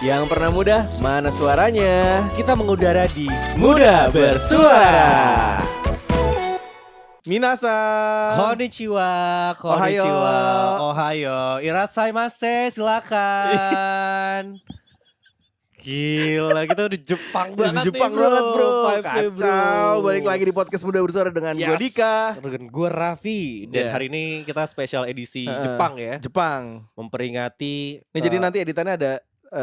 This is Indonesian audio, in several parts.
Yang pernah muda, mana suaranya? Kita mengudara di Muda Bersuara. Minasan. Konnichiwa, konnichiwa, ohayo, irashaimase, silakan. Gila, kita udah Jepang banget Jepang nih, banget bro. Vibes-nya, Kacau. Balik lagi di podcast Muda Bersuara dengan gue Dika. Dengan gue Raffi. Dan Yeah. hari ini kita spesial edisi Jepang ya. Jepang. Memperingati Nih jadi nanti editannya ada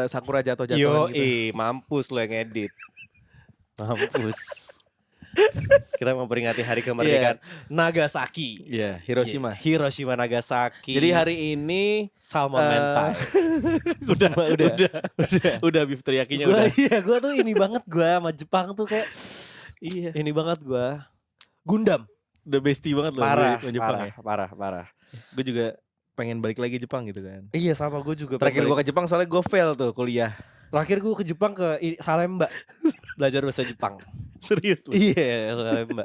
Sakura jatuh-jatuhan gitu. mampus lo yang edit. Mampus. Kita memperingati hari kemerdekaan Nagasaki. Iya, Hiroshima. Hiroshima Nagasaki. Jadi hari ini salmon mentai. udah beef teriyakinya Gua, udah. iya, gue tuh ini banget gue sama Jepang tuh kayak ini banget gue. Gundam. Udah bestie banget loh sama Jepang ya. Parah. Gue juga pengen balik lagi Jepang gitu kan. Iya sama gue juga. Terakhir gue ke Jepang soalnya gue fail tuh kuliah. Terakhir gue ke Jepang ke Salemba belajar bahasa Jepang. Serius lu? Iya Salemba.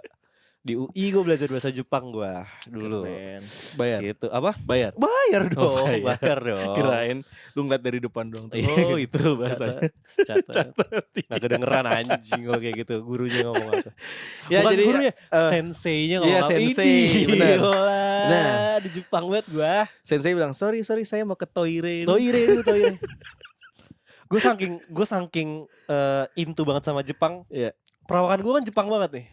Di UI gue belajar bahasa Jepang gue dulu. Keren. Bayar? Gitu apa? Bayar? Bayar dong. Oh, bayar dong. Kirain lu ngeliat dari depan doang tuh. Iya, Oh itu bahasanya. Catat. Nggak kedengeran anjing kalau kayak gitu. Gurunya ngomong apa? Ya, Bukan jadi, gurunya, senseinya iya, ngomong apa? sensei, Ini, benar. gila. Nah. Di Jepang banget gue. Sensei bilang sorry saya mau ke toire. Toire. Gue saking into banget sama Jepang. Iya. Perawakan gue kan Jepang banget nih.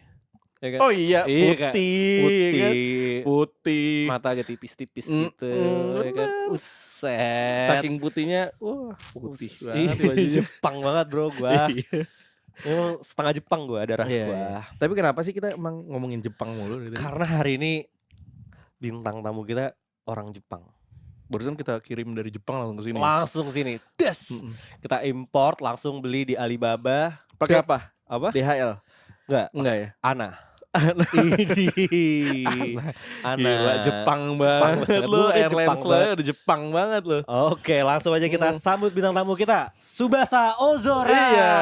Ya kan? Oh iya, Iya kan? putih. Putih. Mata agak tipis-tipis gitu. Ya kan? bener. Uset. Saking putihnya, wah putih banget Iya, bajunya. Jepang banget bro gue. Iya. Emang setengah Jepang gue darah Iya, gue. iya. Tapi kenapa sih kita emang ngomongin Jepang mulu gitu? Karena hari ini bintang tamu kita orang Jepang. Barusan kita kirim dari Jepang langsung ke sini. Langsung sini. Des. Kita import langsung beli di Alibaba. Pakai apa? Apa? DHL. Enggak ya? Ana. Ana. Gila, Jepang banget lu. Lu Airlines Jepang lo banget. udah Jepang banget lu. Oke, langsung aja kita sambut bintang tamu kita, Tsubasa Ozora. Iya.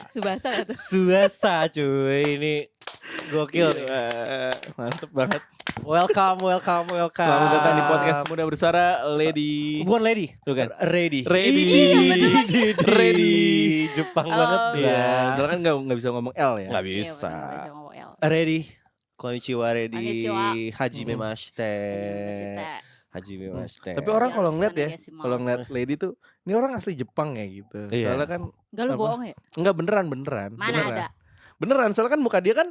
Subasa gak tuh? Tsubasa cuy, ini gokil. Gila, mantep banget. Welcome. Selamat datang di podcast Muda Bersuara, Lady. Bukan lady, Bukan. ready. Ready. Jepang Oh. banget dia. Iya, soalnya kan nggak bisa ngomong L ya. Nggak Iya, bisa. bener, nggak bisa ngomong L. Ready. Konnichiwa ready. Konnichiwa. Hajime mashite. Maksudnya, Hajime mashite. Tapi orang Ya, kalau harus ngeliat ya, konegasimasu. kalau ngeliat Lady tuh, ini orang asli Jepang ya gitu. Iya. Soalnya kan Enggak lu Apa? bohong ya? enggak beneran. Mana ada? Beneran, soalnya kan muka dia kan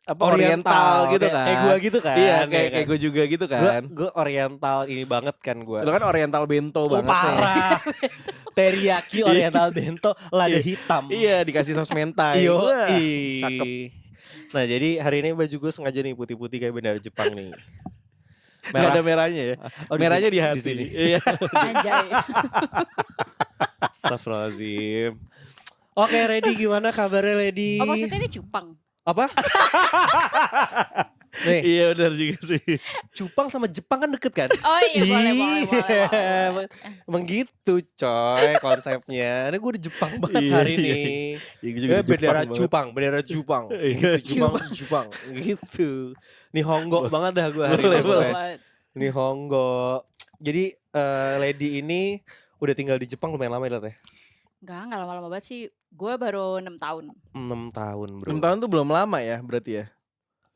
apa oriental gitu kan. Kayak gue gitu kan. Iya, kayak gue juga gitu kan. Gue oriental ini banget kan gue. Lo kan oriental bento Oh banget nih. parah. Teriyaki oriental bento lada hitam. Iya, dikasih saus mentai. Yo, Wah, cakep. Nah jadi hari ini baju gue sengaja nih putih-putih kayak bendera Jepang nih. Nggak ada merahnya ya. Oh, Merahnya di di hati. sini. Iya. Anjay. Astagfirullahaladzim. Oke, ready gimana kabarnya Lady? Oh maksudnya ini cupang? Apa? Nih, Iya benar juga sih. Cupang sama Jepang kan deket kan? Oh iya boleh. Iya, Emang gitu coy konsepnya. Ini gue di Jepang banget Iya, hari iya. ini. Ya, gue juga di Bendera Jepang Jepang, bendera Jepang. Gitu, Jepang gitu. Nihongo banget dah gue hari Boleh, ini. boleh. Nihongo. Jadi Lady ini udah tinggal di Jepang lumayan lama ya Lat, ya? Enggak lama-lama banget sih. Gue baru 6 tahun. 6 tahun bro. 6 tahun tuh belum lama ya berarti ya.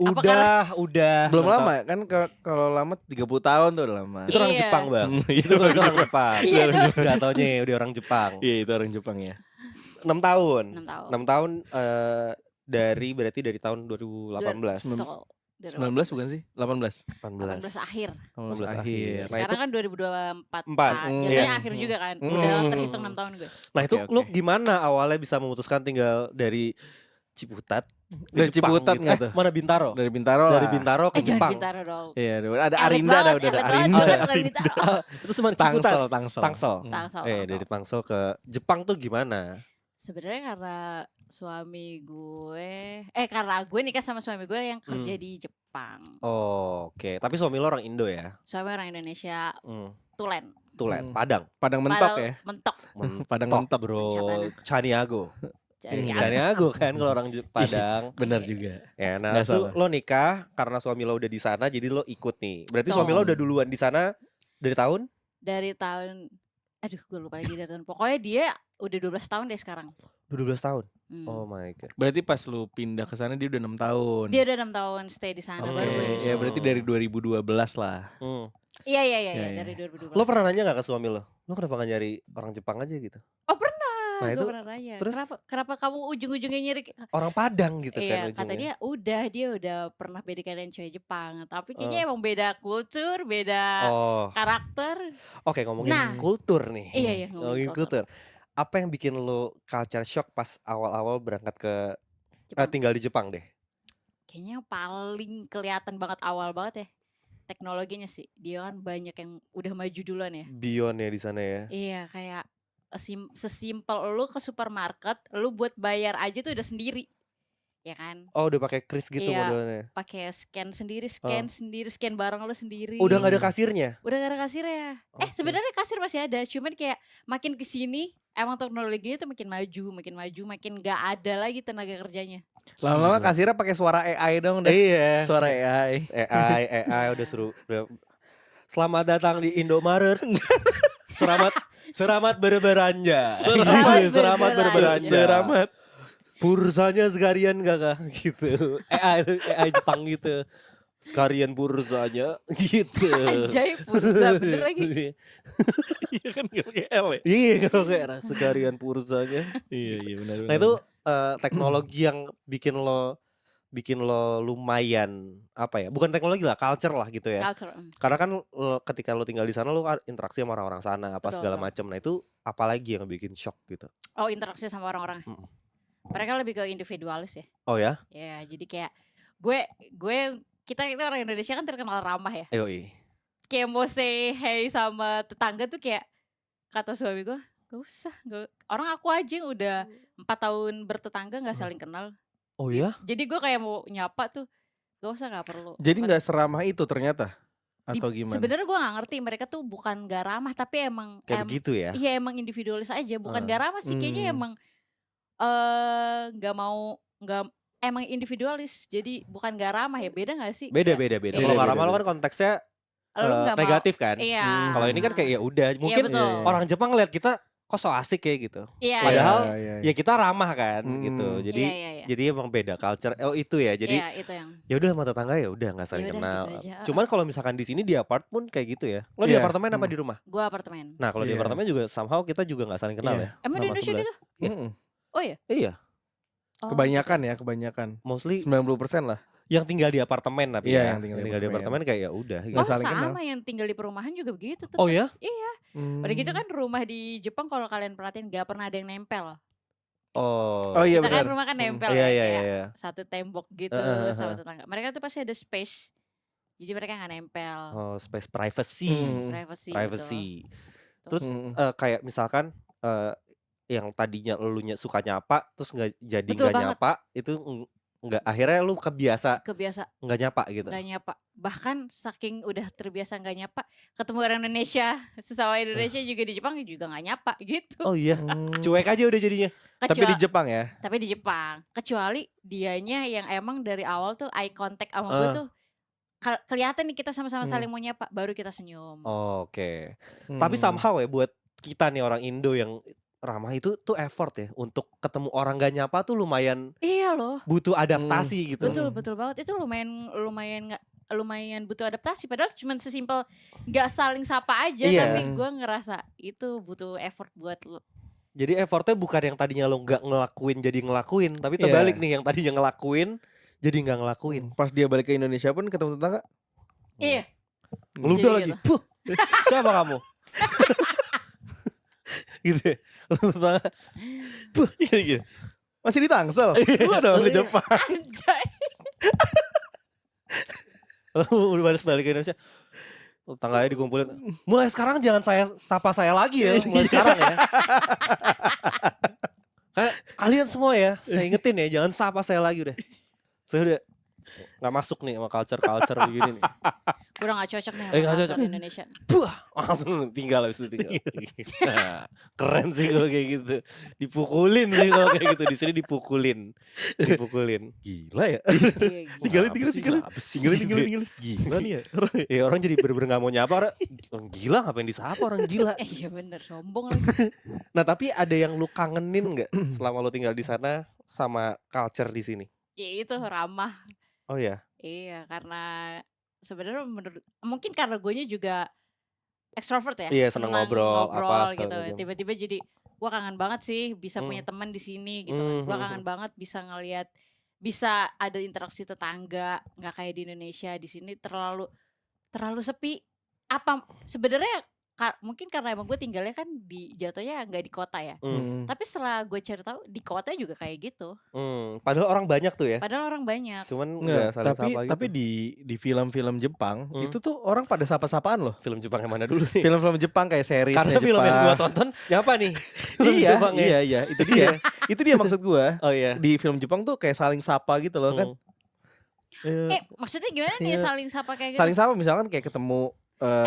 Udah. Belum 6 lama kan kalau lama 30 tahun tuh udah lama. Itu orang Iya. Jepang bang. Itu Itu orang Jepang. Iya, itu. Jatuhnya udah orang Jepang. Iya, itu orang Jepang ya. 6 tahun. 6 tahun. 6 tahun berarti dari tahun 2018. Betul. 19 bukan sih? 18. 18 akhir. 18 akhir. Nah, Sekarang itu- kan 2024 Empat. kan. Mm, Jadinya iya. akhir juga kan. Mm. Udah terhitung 6 tahun gue. Nah itu Oke, lu oke. gimana awalnya bisa memutuskan tinggal dari Ciputat ke Dari Jepang Ciputat gitu? nggak tuh? Mana Bintaro? Dari Bintaro Dari lah. Bintaro ke Jangan Jepang. Bintaro dong. Iya, ada Elit Arinda banget, udah elit Arinda. banget. Bukan Bintaro. Itu cuma Ciputat. Tangsel. Tangsel. Tangsel. Dari Tangsel ke Jepang tuh gimana? Sebenarnya karena suami gue karena gue nikah sama suami gue yang kerja di Jepang. Oh, oke. Tapi suami lo orang Indo ya? Suami orang Indonesia, Tulen. Tulen, Padang. Padang mentok ya. Mentok. Padang Mentok, mentok. bro. Cabana. Caniago. Jadi Caniago kan kalau orang Padang. Benar juga. Ya, nah Nggak salah. lo nikah karena suami lo udah di sana, jadi lo ikut nih. Berarti Betul. suami lo udah duluan di sana dari tahun? dari tahun Aduh, gue lupa lagi tahun. Pokoknya dia udah 12 tahun deh sekarang. Udah 12 tahun. Hmm. Oh my god. Berarti pas lu pindah ke sana dia udah 6 tahun. Dia udah 6 tahun stay di sana Oke. baru gue Ya nyusul. berarti dari 2012 lah. Iya Ya, ya. dari 2012. Lo pernah nanya gak ke suami lo? Lo kenapa gak nyari orang Jepang aja gitu? Oh pernah. Nah, Gue itu pernah nanya. terus? Kenapa kamu ujung-ujungnya nyari? Orang Padang gitu Iya, kan kata ujungnya. dia udah pernah PDKT cewek Jepang. Tapi kayaknya emang beda kultur, beda Oh, karakter. oke ngomongin Nah. kultur nih. Iya, ngomongin kultur. Apa yang bikin lo culture shock pas awal-awal berangkat ke Jepang. tinggal di Jepang deh? Kayaknya yang paling kelihatan banget awal banget ya. Teknologinya sih. Dia kan banyak yang udah maju duluan ya. Beyond ya di sana ya. Iya, kayak sesimpel lu ke supermarket, lu buat bayar aja tuh udah sendiri. Ya kan? Oh, udah pakai kris gitu Iya. modelnya. Pakai scan sendiri, scan barang lu sendiri. Udah gak ada kasirnya? Udah gak ada kasirnya. Oke. Sebenarnya kasir masih ada, cuman kayak makin kesini emang teknologinya tuh makin maju, makin gak ada lagi tenaga kerjanya. Lama-lama kasirnya pakai suara AI dong deh. Iya. Suara AI. AI udah seru. Selamat datang di Indomaret. Selamat berberanja. Selamat berberanja. Seramat. Bursanya sekalian kakak gitu. AI Jepang gitu. Sekalian bursanya gitu. Anjay, pulsa bener lagi. Iya kan gak pakai L ya? Iya kalau kayak sekalian bursanya. Iya benar. Nah itu teknologi yang bikin lo lumayan apa ya? Bukan teknologi lah, culture lah gitu ya. Culture. Karena kan ketika lo tinggal di sana lo kan interaksi sama orang-orang sana apa Betul, segala betul. macam. Nah itu apalagi yang bikin shock gitu. Oh, interaksi sama orang-orang. Mereka lebih ke individualis ya. Oh ya? Ya, jadi kayak kita orang Indonesia kan terkenal ramah ya. Yoi. Kayak mau say hey sama tetangga tuh kayak kata suami gue, gak usah. Orang aku aja yang udah 4 tahun bertetangga gak saling kenal. Oh ya? Jadi gue kayak mau nyapa tuh, gak usah, gak perlu. Jadi nggak seramah itu ternyata atau gimana? Sebenarnya gue gak ngerti, mereka tuh bukan gak ramah tapi emang Kayak begitu ya? Iya emang individualis aja, bukan gak ramah sih, kayaknya emang emang individualis, jadi bukan gak ramah ya, beda gak sih? Beda. Kayak, Kalau nggak ramah lo kan konteksnya lu nggak mau- negatif kan? Iya. Kalau ini kan kayak ya udah, mungkin betul. orang Jepang ngeliat kita kok so asik kayak gitu. Iya, Padahal iya. ya kita ramah kan gitu. Jadi iya. jadi emang beda culture. Oh itu ya. Jadi Iya, itu yang ya udah sama tetangga ya udah nggak saling Ya udah, kenal. gitu aja. Cuman kalau misalkan di sini di apart pun kayak gitu ya. Lo di Iya. apartemen apa di rumah? gue apartemen. Nah kalau di Iya. apartemen juga somehow kita juga nggak saling kenal Iya. ya. Emang di sama Indonesia sebelah. gitu? Oh iya. Iya, Oh. Kebanyakan. mostly 90% lah. yang tinggal di apartemen tapi Iya, ya. yang tinggal di di apartemen kayak ya udah. Nggak Oh saling kenal. sama, yang tinggal di perumahan juga begitu tetap. Oh ya? Udah gitu kan rumah di Jepang kalau kalian perhatiin gak pernah ada yang nempel. Oh. Oh iya Kita kan benar. rumah kan nempel Iya, ya, iya, kayak iya. satu tembok gitu sama tetangga. Mereka tuh pasti ada space, jadi mereka gak nempel. Oh, space privacy. Privacy. Terus kayak misalkan yang tadinya elunya suka nyapa terus nggak jadi Betul nggak banget. nyapa itu nggak, akhirnya lu kebiasa Kebiasa nggak nyapa gitu. gak nyapa. Bahkan saking udah terbiasa gak nyapa, ketemu orang Indonesia, sesama Indonesia juga di Jepang juga gak nyapa gitu. Oh iya, cuek aja udah jadinya. Tapi di Jepang ya. Tapi di Jepang, kecuali dianya yang emang dari awal tuh eye contact sama gue tuh kelihatan nih kita sama-sama saling mau nyapa, baru kita senyum. Oke. Tapi somehow ya buat kita nih orang Indo yang ramah itu tuh effort ya untuk ketemu orang gak nyapa tuh lumayan Iya loh, butuh adaptasi gitu. betul banget. Itu lumayan butuh adaptasi. Padahal cuma sesimpel gak saling sapa aja, Iya. tapi gue ngerasa itu butuh effort buat lo. Jadi effortnya bukan yang tadinya lo nggak ngelakuin jadi ngelakuin, tapi Iya. terbalik nih yang tadinya ngelakuin jadi nggak ngelakuin. Pas dia balik ke Indonesia pun ketemu tetangga. Iya. Ngeludah Jadi lagi. gitu. Puh, siapa kamu? Gitu ya. Puh, gitu. Masih di Tangsel. Gua dong ke Jepang. Anjay. Udah balik ke Indonesia. Tetangganya dikumpulin. Mulai sekarang jangan sapa saya lagi ya. Mulai sekarang ya. Kayak kalian semua ya, saya ingetin ya, jangan sapa saya lagi udah. Saya udah nggak masuk nih sama culture begini nih. Gue udah gak cocok nih nggak sama cocok. culture Indonesia. Buah, langsung tinggal habis itu tinggal. Nah, keren sih kalau kayak gitu. Dipukulin sih kalau kayak gitu. Di sini dipukulin. Gila ya. Iya, Tinggalin, Apa sih, tinggalin. apa sih? Tinggalin. Gila nih ya. Ya orang jadi bener-bener gak mau nyapa. Orang gila ngapain disapa orang gila. Iya bener, sombong lagi. Nah tapi ada yang lu kangenin gak selama lu tinggal di sana sama culture di sini? Ya itu ramah. Oh ya. Iya, karena sebenarnya mungkin karena guenya juga ekstrovert ya. Iya, seneng ngobrol, apa, segala gitu. macam. Tiba-tiba jadi gua kangen banget sih bisa punya teman di sini gitu kan. Gua kangen banget bisa ngelihat, bisa ada interaksi tetangga, nggak kayak di Indonesia. Di sini terlalu sepi. Apa sebenarnya mungkin karena emang gue tinggalnya kan di jatuhnya nggak di kota ya. Tapi setelah gue cari tahu di kota juga kayak gitu. Padahal orang banyak tuh ya. Padahal orang banyak. Cuman Nggak, nggak saling sapa gitu. tapi di film-film Jepang itu tuh orang pada sapa-sapaan loh. Film Jepang yang mana dulu nih? Film-film Jepang kayak series Karena film yang gua tonton apa nih? Film Iya, Jepang ya? iya, itu dia. Itu dia maksud gua. Oh iya. Di film Jepang tuh kayak saling sapa gitu loh kan. Maksudnya gimana nih Iya. saling sapa kayak gitu? Saling sapa misalkan kayak ketemu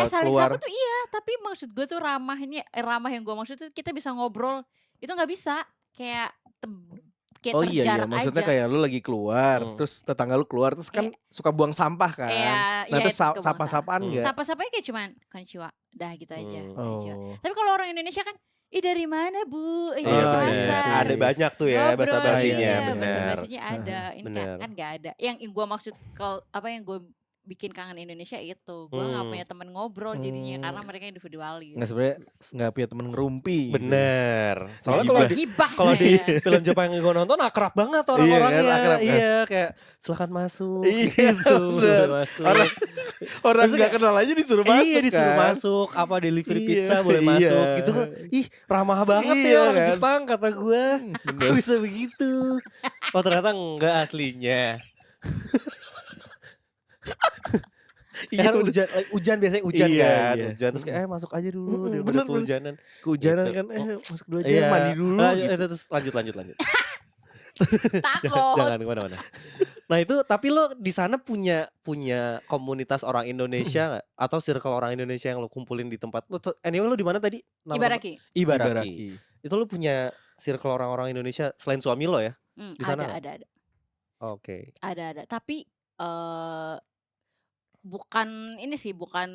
Saling keluar. sapa tuh iya, tapi maksud gue tuh ramah yang gue maksud tuh kita bisa ngobrol. Itu nggak bisa kayak kayak Oh iya, terjarak maksudnya aja. kayak lu lagi keluar, terus tetangga lu keluar, terus kan suka buang sampah kan. Iya, Nah, iya, terus itu suka buang sapa-sapaan enggak? Sapa-sapanya kayak cuman konnichiwa, dah gitu aja. Konnichiwa. Oh. Tapi kalau orang Indonesia kan, dari mana bu? Iya, Dari bener. pasar. ada banyak tuh ya Ngobrol, bahasa-basinya, iya, benar. bahasa-basinya ada. Ini Bener. kan nggak ada. Yang gue maksud kalau apa yang gue bikin kangen Indonesia itu, gue nggak punya temen ngobrol jadinya karena mereka individualis. Nggak, sebenarnya nggak punya temen ngerumpi. Bener. Soalnya Bisa kalau di, gibah kalau di ya. film Jepang yang gue nonton akrab banget orang-orangnya. Iya kan, akrab kan? Iya, kayak silakan masuk. Iya, gitu. bener. Masuk. Orang Maksudnya nggak kenal aja disuruh masuk. Iya disuruh kan? masuk, apa delivery Iya, pizza boleh iya. masuk gitu kan. Ih ramah banget Iya, ya orang kan? Jepang kata gue. Kok bisa begitu? Oh ternyata enggak aslinya. Iya, Kan hujan biasanya hujan Iya, kan. iya. Hujan terus kayak masuk aja dulu daripada bener, kehujanan. kehujanan Gitu. kan, masuk dulu aja, Iya. mandi dulu. gitu. Terus lanjut. Takut. Jangan kemana-mana. Nah itu tapi lo di sana punya komunitas orang Indonesia nggak? Atau circle orang Indonesia yang lo kumpulin di tempat lo? Anyway lo di mana tadi? Ibaraki. Ibaraki. Itu lo punya circle orang-orang Indonesia selain suami lo ya? Di sana nggak? Ada. Oke. Ada. Tapi bukan ini sih, bukan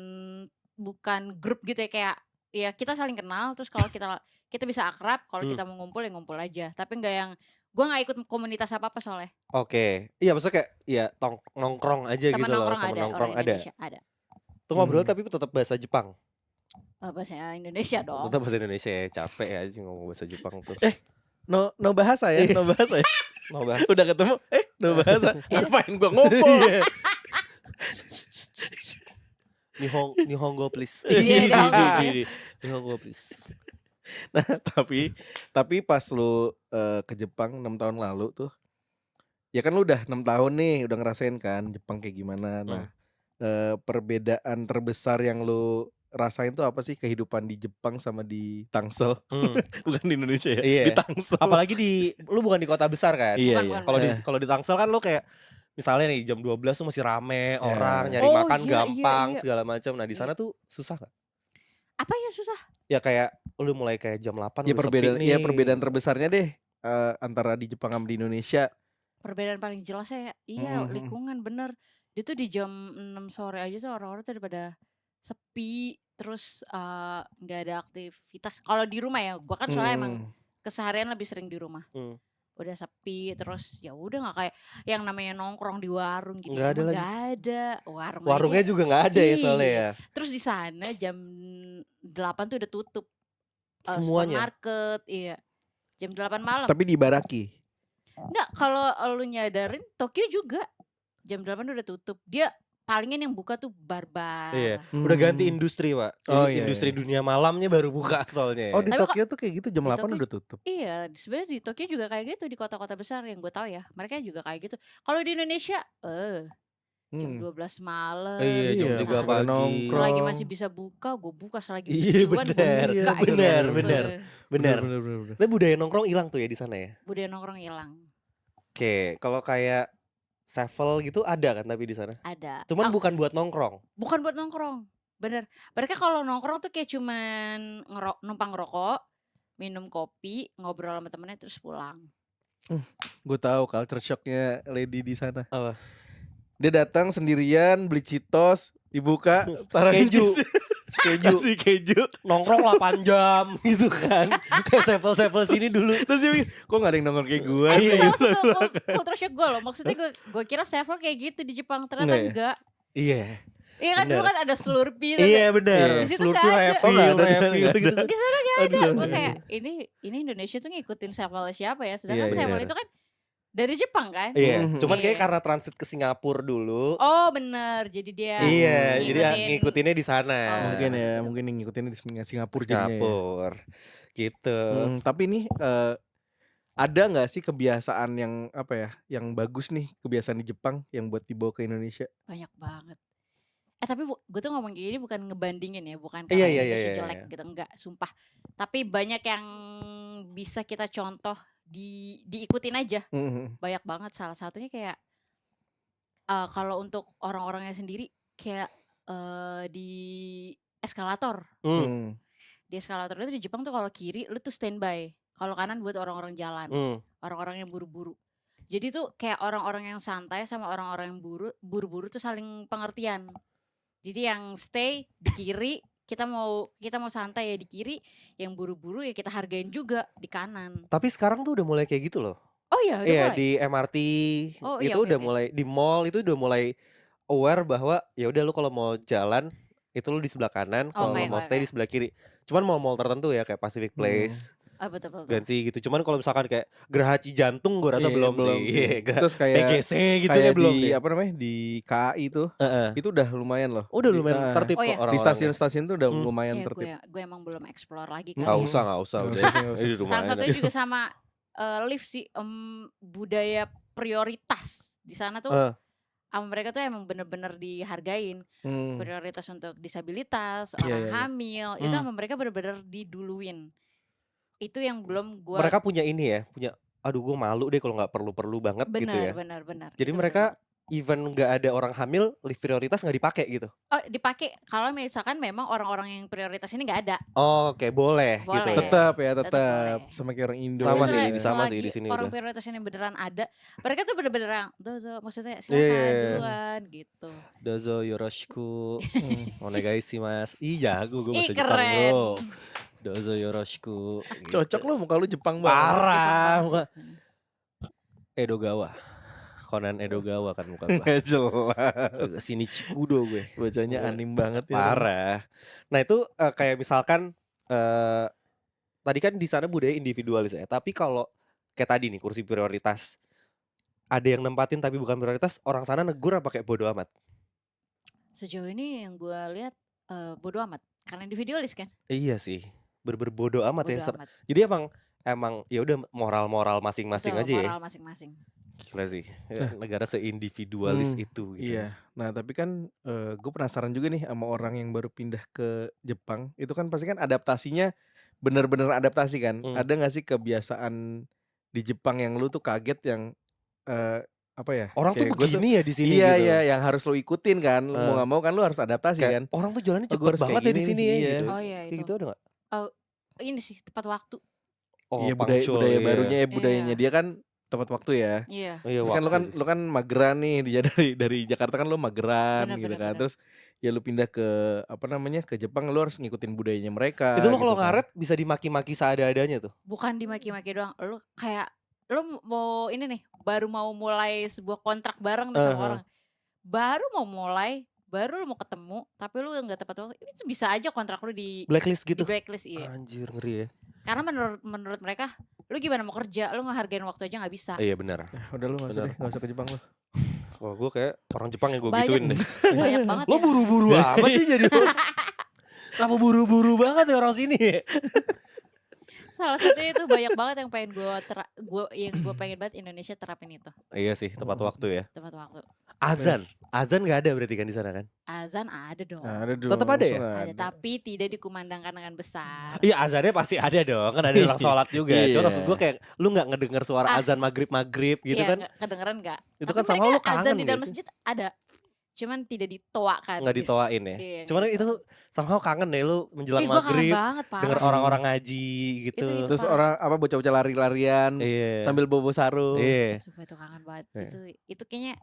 grup gitu ya, kayak ya kita saling kenal terus kalau kita bisa akrab, kalau kita mau ngumpul ya ngumpul aja. Tapi enggak yang gue nggak ikut komunitas apa soalnya. Oke. Iya maksudnya kayak ya nongkrong aja Teman gitu loh. nongkrong Temen ada, nongkrong orang ada. Indonesia ada. Tuh ngobrol tapi tetap bahasa Jepang. Bahasa Indonesia dong. Tetap bahasa Indonesia ya. Capek ya sih ngomong bahasa Jepang tuh. No bahasa ya, no bahasa ya. Mau bahas. Udah ketemu, no bahasa. Ngapain gua ngomong? Nihongo please. Iya, Nihongo, please. Nihongo please. Nah, tapi pas lu ke Jepang 6 tahun lalu tuh, ya kan lu udah 6 tahun nih, udah ngerasain kan Jepang kayak gimana. Nah, perbedaan terbesar yang lu rasain tuh apa sih kehidupan di Jepang sama di Tangsel? Bukan di Indonesia ya, Iya. di Tangsel. Apalagi lu bukan di kota besar kan? Iya, Bukan, iya. bukan. Kalau di Tangsel kan lu kayak misalnya nih jam 12 tuh masih rame orang nyari Oh, makan iya, gampang iya. segala macam. Nah, di sana tuh susah gak? Apa ya susah? Ya kayak lu mulai kayak jam 8 Ya udah perbedaan, sepi nih. perbedaan terbesarnya deh antara di Jepang sama di Indonesia. Perbedaan paling jelasnya lingkungan bener. Dia tuh di jam 6 sore aja tuh orang-orang tuh daripada sepi, terus nggak ada aktivitas. Kalau di rumah ya, gua kan soalnya emang keseharian lebih sering di rumah. Udah sepi, terus ya udah nggak kayak yang namanya nongkrong di warung gitu. Nggak ada lagi. Nggak ada. Warungnya juga nggak ada ya soalnya Iya. ya. Terus di sana jam 8 tuh udah tutup. Semuanya. Supermarket, iya. Jam 8 malam. Tapi di Ibaraki. Enggak, kalau lu nyadarin Tokyo juga jam 8 udah tutup. Dia palingan yang buka tuh bar-bar. Iya. Udah ganti industri, Pak. Oh, iya, Industri iya. dunia malamnya baru buka soalnya. Oh, di Tapi Tokyo tuh kayak gitu jam di 8 Tokyo- udah tutup. Iya, sebenarnya di Tokyo juga kayak gitu, di kota-kota besar yang gue tahu ya. Mereka juga kayak gitu. Kalau di Indonesia, jam 12 malam. Iya, jam Iya, 3 pada pagi. nongkrong. Selagi masih bisa buka, gue buka. Selagi Iya, cuan, gue benar. buka. Iya, benar, gitu. benar. Benar. Tapi budaya nongkrong hilang tuh ya di sana ya. Budaya nongkrong hilang. Oke, kalau kayak sevel gitu ada kan tapi di sana. Ada. Cuman Oh, bukan buat nongkrong. bukan buat nongkrong. Bener. Mereka kalau nongkrong tuh kayak cuman numpang ngerokok, minum kopi, ngobrol sama temennya terus pulang. Gue tahu culture shocknya Lady di sana. Apa? Dia datang sendirian beli Cheetos, dibuka, taruh Keju. keju, kasih keju. Nongkrong 8 jam gitu kan. Kayak sevel-sevel sini dulu. Terus dia mikir, kok gak ada yang nongol kayak gue Itu sih? salah satu culture shock gue loh. Maksudnya gue kira sevel kayak gitu di Jepang, ternyata Enggak ya? enggak. Iya. Iya kan dulu Bener. kan ada Slurpee tuh. Iya benar. Iya. Di situ Slurpee nggak ada. refill, Oh, nggak ada di sana, refill nggak gitu. Di sana gak ada. Aduh. Gue kayak ini Indonesia tuh ngikutin sevel siapa ya? Sedangkan Iya, iya. sevel itu kan dari Jepang kan? Iya, Mhm. cuman kayak Iya. karena transit ke Singapura dulu. Oh bener. Jadi dia Iya, jadi ngikutin. ngikutinnya di sana. Oh, Mungkin ya, mungkin yang ngikutin di Singapura jadinya ya. Singapura. Gitu. Tapi nih ada nggak sih kebiasaan yang apa ya, yang bagus nih kebiasaan di Jepang yang buat dibawa ke Indonesia? banyak banget. Tapi gue tuh ngomong gini bukan ngebandingin ya, bukan Iya, karena iya, Indonesia iya, jelek iya. gitu, enggak, sumpah. Tapi banyak yang bisa kita contoh diikutin aja, Mhm. banyak banget. Salah satunya kayak kalau untuk orang-orangnya sendiri kayak di eskalator. Hmm. Hmm. Di eskalator itu di Jepang tuh kalau kiri lu tuh standby, kalau kanan buat orang-orang jalan, Hmm. orang-orang yang buru-buru. Jadi tuh kayak orang-orang yang santai sama orang-orang yang buru-buru tuh saling pengertian. Jadi yang stay di kiri, kita mau santai ya di kiri, yang buru-buru ya kita hargain juga di kanan. Tapi sekarang tuh udah mulai kayak gitu loh. Oh iya, udah Iya, mulai. di MRT Oh iya, itu oke, udah oke. mulai, di mall itu udah mulai aware bahwa ya udah lu kalau mau jalan itu lu di sebelah kanan, Oh, kalau lu kayak mau stay di sebelah kiri. Cuman mall-mall tertentu ya kayak Pacific Place, Oh betul. Gansi gitu. Cuman kalau misalkan kayak Geraha Cijantung gue rasa Iya, belum belum sih. sih. Iya, Terus kayak PGC gitu kayak ya belum di deh. apa namanya di KAI tuh, Heeh. itu udah lumayan loh. Udah lumayan tertib Oh, kok iya. Di orang-orangnya. stasiun-stasiun tuh udah Hmm. lumayan Ya tertib. gue emang belum explore lagi Nggak kali Nggak ya. usah Nggak udah. usah, nggak usah. Ini Salah lumayan. satunya juga sama lift sih, budaya prioritas di sana tuh. Sama mereka tuh emang bener-bener dihargain. Prioritas untuk disabilitas, Iya, orang iya, iya. hamil, itu sama mereka bener-bener diduluin. Itu yang belum gue. Mereka punya ini ya, punya aduh gue malu deh kalau nggak perlu-perlu banget gitu ya. Benar. Jadi Itu mereka bener even nggak ada orang hamil, lift prioritas nggak dipakai gitu. banget. Oh dipakai kalau misalkan memang orang-orang yang prioritas ini nggak ada. Oh, oke, boleh gitu. Boleh. Ya. Tetap boleh. sama kayak orang Indo. Sama Jadi sih, aja. sama sih selagi di sini orang udah. prioritas ini beneran ada, mereka tuh bener-bener yang dozo, maksudnya Iya, silakan iya, iya. duluan gitu. Dozo yoroshiku. Onegaishimasu. Ih, jago gue bahasa Jepang, Keren. bro. Dozo yoroshiku. Gitu. Cocok lo muka lu Jepang banget. Parah. Jepang banget muka. sih. Edogawa. Conan Edogawa kan muka gue. Nggak jelas. Shinichi Kudo gue. Bacanya Muka. anim banget ya. Parah. Nah itu kayak misalkan tadi kan di sana budaya individualis ya. Tapi kalau kayak tadi nih kursi prioritas, ada yang nempatin tapi bukan prioritas, orang sana negur apa kayak bodo amat? Sejauh ini yang gue lihat bodo amat karena individualis kan. Iya sih, bodo amat Bodo ya. amat. Jadi emang ya udah moral masing-masing Betul, aja ya. moral masing-masing. Gila sih, ya, negara seindividualis itu gitu. Iya. Nah tapi kan gue penasaran juga nih sama orang yang baru pindah ke Jepang. Itu kan pasti kan adaptasinya bener-bener adaptasi kan. Ada gak sih kebiasaan di Jepang yang lu tuh kaget yang apa ya? Orang tuh kayak gua begini ya di sini iya gitu. iya yang harus lu ikutin kan. Mau gak mau kan lu harus adaptasi kan. Kayak orang tuh jalannya Oh, gua cepet harus banget kayak ya di gini sini nih, ya iya. gitu. Oh iya Kayak itu. gitu ada gak? Ini sih tepat waktu. Oh, Iya punctual, budaya iya. barunya budayanya Iya. dia kan tepat waktu ya. Iya. Iya, Terus kan waktu sih. lu kan mageran nih dia dari Jakarta kan lu mageran Bener, gitu bener, kan. bener. Terus ya lu pindah ke apa namanya ke Jepang lu harus ngikutin budayanya mereka. Itu lo gitu kalau kan. ngaret bisa dimaki-maki seadanya tuh. Bukan dimaki-maki doang. Lu mau ini nih, baru mau mulai sebuah kontrak bareng nih sama orang. Baru mau mulai, baru lu mau ketemu, tapi lu nggak tepat waktu. Itu bisa aja kontrak lu di Blacklist gitu. blacklist, iya. Anjir, ngeri ya. Karena menurut mereka, lu gimana mau kerja, lu ngehargain waktu aja nggak bisa. Iya benar. Udah lu gak usah Bener. deh, gak usah ke Jepang lu. Kalau gue kayak orang Jepang yang gue Banyak- gituin deh. Banyak banget Lo ya. buru-buru amat sih jadi orang. Kenapa buru-buru banget ya orang sini ya? Salah satunya itu banyak banget yang pengen gue pengen banget Indonesia terapin itu Iya sih, tepat waktu ya. tepat waktu. Azan nggak ada berarti kan di sana kan? Azan ada dong. Ada dong. Tetep ada ya? masa nggak Ada, tapi tidak dikumandangkan dengan besar. Iya azannya pasti ada dong, kan ada orang sholat juga. Iya. Cuma maksud gue kayak lu nggak ngedenger suara Ah, azan maghrib gitu Iya, kan? kedengeran nggak? Itu Tapi kan sama mereka lu kangen azan di dalam nggak sih? masjid ada, cuman tidak ditoakan. Nggak ditoain ya. Iya, Cuman nggak itu somehow kangen deh lu menjelang Gue kangen maghrib banget denger parah. orang-orang ngaji gitu. Itu Terus parah. orang apa bocah-bocah lari-larian Iya. sambil bobo sarung. Iya. Sumpah itu kangen banget. Iya. Itu kayaknya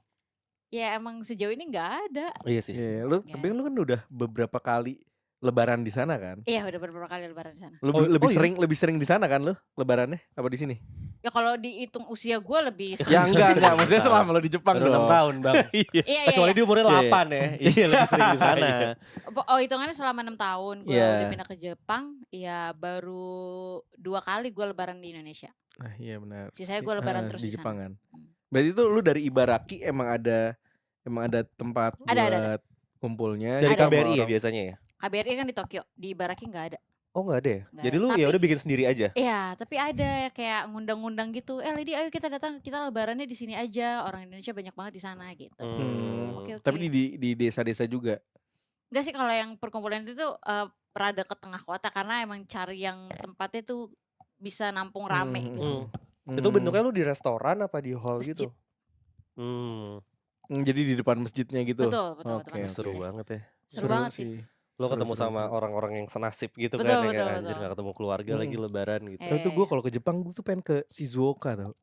ya emang sejauh ini nggak ada. Iya sih. Iya, lu Ya. tapi lu kan udah beberapa kali lebaran di sana kan? Iya udah beberapa kali lebaran di sana. Lebih iya? lebih sering di sana kan lu lebarannya apa di sini? Ya kalau dihitung usia gue lebih. Ya enggak, maksudnya selama lu di Jepang Baru 6 dong. tahun bang. Iya. Iya, Kecuali dia umurnya Iya. 8 ya. Iya lebih sering di sana. Oh hitungannya selama 6 tahun gue Iya. udah pindah ke Jepang. Ya baru 2 kali gue lebaran di Indonesia. Nah, iya benar. Sisanya gue lebaran terus di di Jepang sana. kan. Berarti itu lu dari Ibaraki emang ada tempat Ada. buat kumpulnya Dari sama KBRI ya orang- biasanya ya? KBRI kan di Tokyo, di Ibaraki nggak ada. Oh nggak ada ya? Nggak Jadi ada. lu ya Tapi- udah bikin sendiri aja? Iya, tapi ada kayak ngundang-ngundang gitu. Lady, ayo kita datang, kita lebarannya di sini aja. Orang Indonesia banyak banget di sana gitu. Oke. Tapi di desa-desa juga. Enggak sih kalau yang perkumpulan itu tuh rada ke tengah kota karena emang cari yang tempatnya tuh bisa nampung rame Hmm, gitu. Itu bentuknya lu di restoran apa di hall Masjid. gitu? Jadi di depan masjidnya gitu. Betul, betul, Oke, betul. Seru banget ya. Seru banget sih. Lo Seru, ketemu seru, sama seru. orang-orang yang senasib gitu Betul, kan ya betul, kayak anjir betul. gak ketemu keluarga lagi lebaran gitu. Eh. Tapi tuh gue kalau ke Jepang gue tuh pengen ke Shizuoka tau.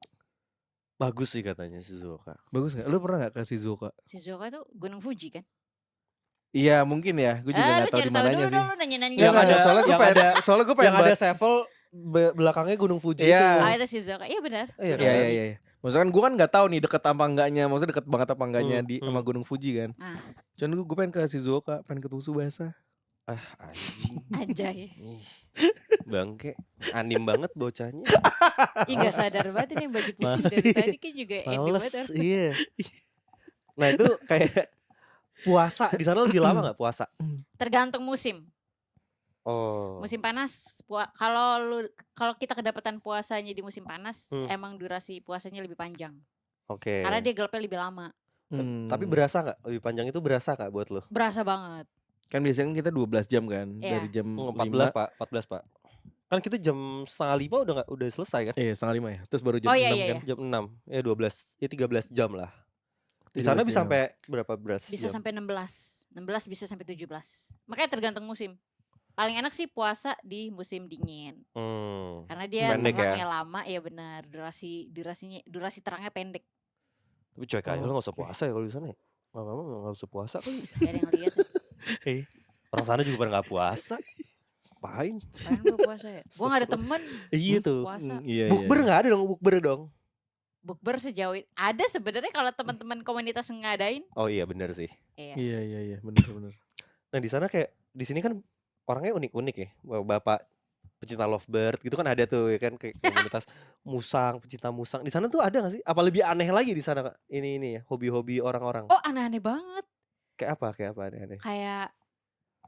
Bagus sih katanya Shizuoka. Bagus gak? Lu pernah gak ke Shizuoka? Shizuoka itu Gunung Fuji kan? Iya mungkin ya. Gue juga Lu gak tahu cari di tahu mananya dulu sih. dong, lu nanya-nanya. Yang ada sama soalnya gua. gue pengen soalnya gue pengen Yang ada banget. Sevel belakangnya Gunung Fuji Iya. itu. Ah itu Shizuoka, iya benar. Iya, Iya iya iya. Maksudnya kan gue kan nggak tahu nih deket apa enggaknya, maksudnya deket banget apa enggaknya di sama Gunung Fuji kan. Ah. Cuman gue pengen ke Shizuoka, pengen ke Tsubasa. Ah anjing. Anjay. Ih, Bangke anim banget bocahnya. Ih gak sadar banget ini yang baju putih dari tadi kan juga Andy Males banget. iya. Nah itu kayak puasa di sana lebih lama nggak puasa? Tergantung musim. Oh. Musim panas kalau kita kedapatan puasanya di musim panas, emang durasi puasanya lebih panjang. Oke. Karena dia gelapnya lebih lama. Tapi berasa nggak lebih panjang itu berasa nggak buat lo? Berasa banget. Kan biasanya kan kita 12 jam kan, Iya. dari jam 14 5. pak, 14 pak. Kan kita jam 4:30 udah selesai kan? Iya, 4:30 ya. Terus baru jam Oh, 6 iya, kan. iya. Jam 6 ya 12 ya 13 jam lah. Di sana 13 bisa jam. sampai berapa beras? Bisa sampai 16. 16 bisa sampai 17. Makanya tergantung musim. Paling enak sih puasa di musim dingin. Karena dia Pendek ya? terangnya lama, ya benar. Durasi terangnya pendek. Tapi cuek aja lo gak usah puasa ya kalau di sana ya. Lama-lama gak usah puasa kan. Gak ada yang lihat. Orang sana juga pada gak puasa. Ngapain? Paling gue puasa ya. Gue gak ada temen Iya tuh. puasa. Iya, Bukber gak ada dong, bukber dong. Bukber sejauh ini ada sebenarnya kalau teman-teman komunitas ngadain. Oh iya benar sih. Iya. Iya, benar. Nah di sana kayak di sini kan orangnya unik-unik ya. Bapak pecinta lovebird gitu kan ada tuh ya kan kayak komunitas musang, pecinta musang. Di sana tuh ada gak sih? Apa lebih aneh lagi di sana Kak? Ini ya, hobi-hobi orang-orang. Oh aneh-aneh banget. Kayak apa aneh-aneh? Kayak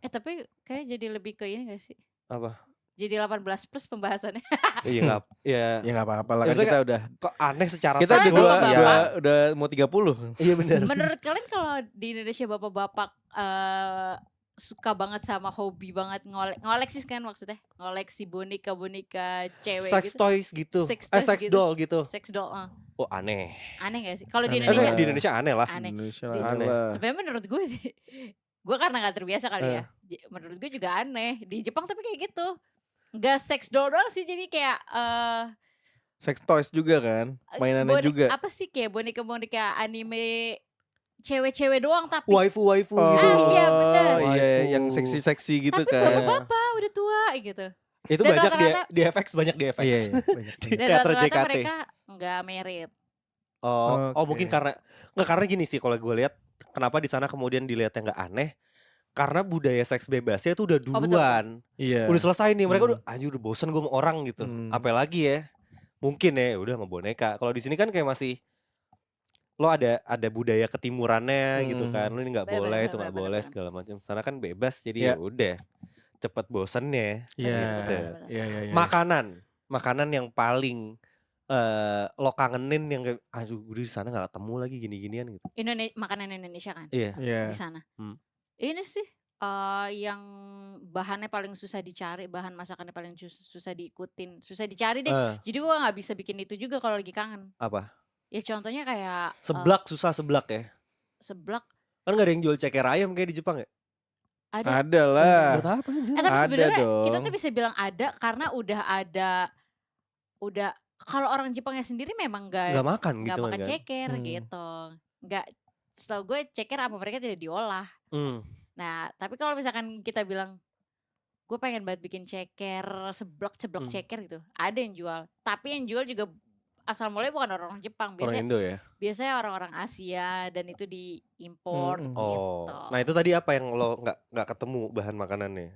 tapi kayak jadi lebih ke ini gak sih? Apa? Jadi 18 plus pembahasannya. Iya enggak. Iya. Ya enggak apa-apa lah Ya, kan maksudnya kita udah Kok aneh secara kita Soalnya juga bapak-bapak. udah mau 30. Iya benar. Menurut kalian kalau di Indonesia bapak-bapak suka banget sama hobi banget ngoleksi kan maksudnya? Ngoleksi boneka-boneka cewek Sex gitu. toys gitu. Sex toys Sex gitu. doll gitu. Sex doll. Oh aneh. Aneh gak sih? Kalau di Aneh. Indonesia Di Indonesia aneh lah. aneh. Indonesia Di- lah. Aneh. Sebenarnya menurut gue sih, gue karena gak terbiasa kali ya. Menurut gue juga aneh. Di Jepang tapi kayak gitu. Gak sex doll doang sih, jadi kayak Sex toys juga kan, mainannya juga. Apa sih kayak boneka-boneka anime cewek-cewek doang tapi Waifu Oh, gitu. iya, bener. Iya, Waifu. yang seksi-seksi gitu tapi kan. bapak-bapak udah tua gitu. Itu Dan banyak rata-rata- di FX banyak di FX. Iya, banyak. Dan Teater rata-rata JKT. mereka nggak merit. Oh, Oke. mungkin karena gini sih kalau gue lihat kenapa di sana kemudian dilihatnya nggak aneh karena budaya seks bebasnya itu udah Oh, betul. duluan. Iya. Udah selesai nih mereka udah anjir udah bosan gue sama orang gitu. Apalagi ya mungkin ya udah sama boneka. Kalau di sini kan kayak masih lo ada budaya ketimurannya gitu kan. Lo ini nggak Bener, boleh bener, itu nggak bener, boleh bener. segala macam. Sana kan bebas jadi Iya. ya udah cepet bosennya. Iya. Gitu. Iya. Makanan yang paling lo kangenin yang kayak aduh gue di sana nggak ketemu lagi gini-ginian gitu. Makanan Indonesia kan Iya. Iya. di sana. Hmm. Ini sih yang bahannya paling susah dicari, bahan masakannya paling susah diikutin, susah dicari deh. Eh, Jadi gua nggak bisa bikin itu juga kalau lagi kangen. apa? Ya contohnya kayak Seblak susah seblak ya. seblak Kan gak ada yang jual ceker ayam kayak di Jepang ya? ada. Ada lah. Buat apa anjir? Tapi Ada sebenarnya kita dong. tuh bisa bilang ada karena udah kalau orang Jepangnya sendiri memang Nggak nggak makan gitu makan kan? ceker Hmm. gitu. Nggak, setahu gue ceker apa mereka tidak diolah. Hmm. Nah, tapi kalau misalkan kita bilang gue pengen banget bikin ceker, seblak ceker gitu, ada yang jual. Tapi yang jual juga asal mulai bukan orang Jepang, Orang Indo ya. biasanya orang-orang Asia dan itu diimpor Mm-mm. Oh. gitu. Nah itu tadi apa yang lo nggak ketemu bahan makanannya?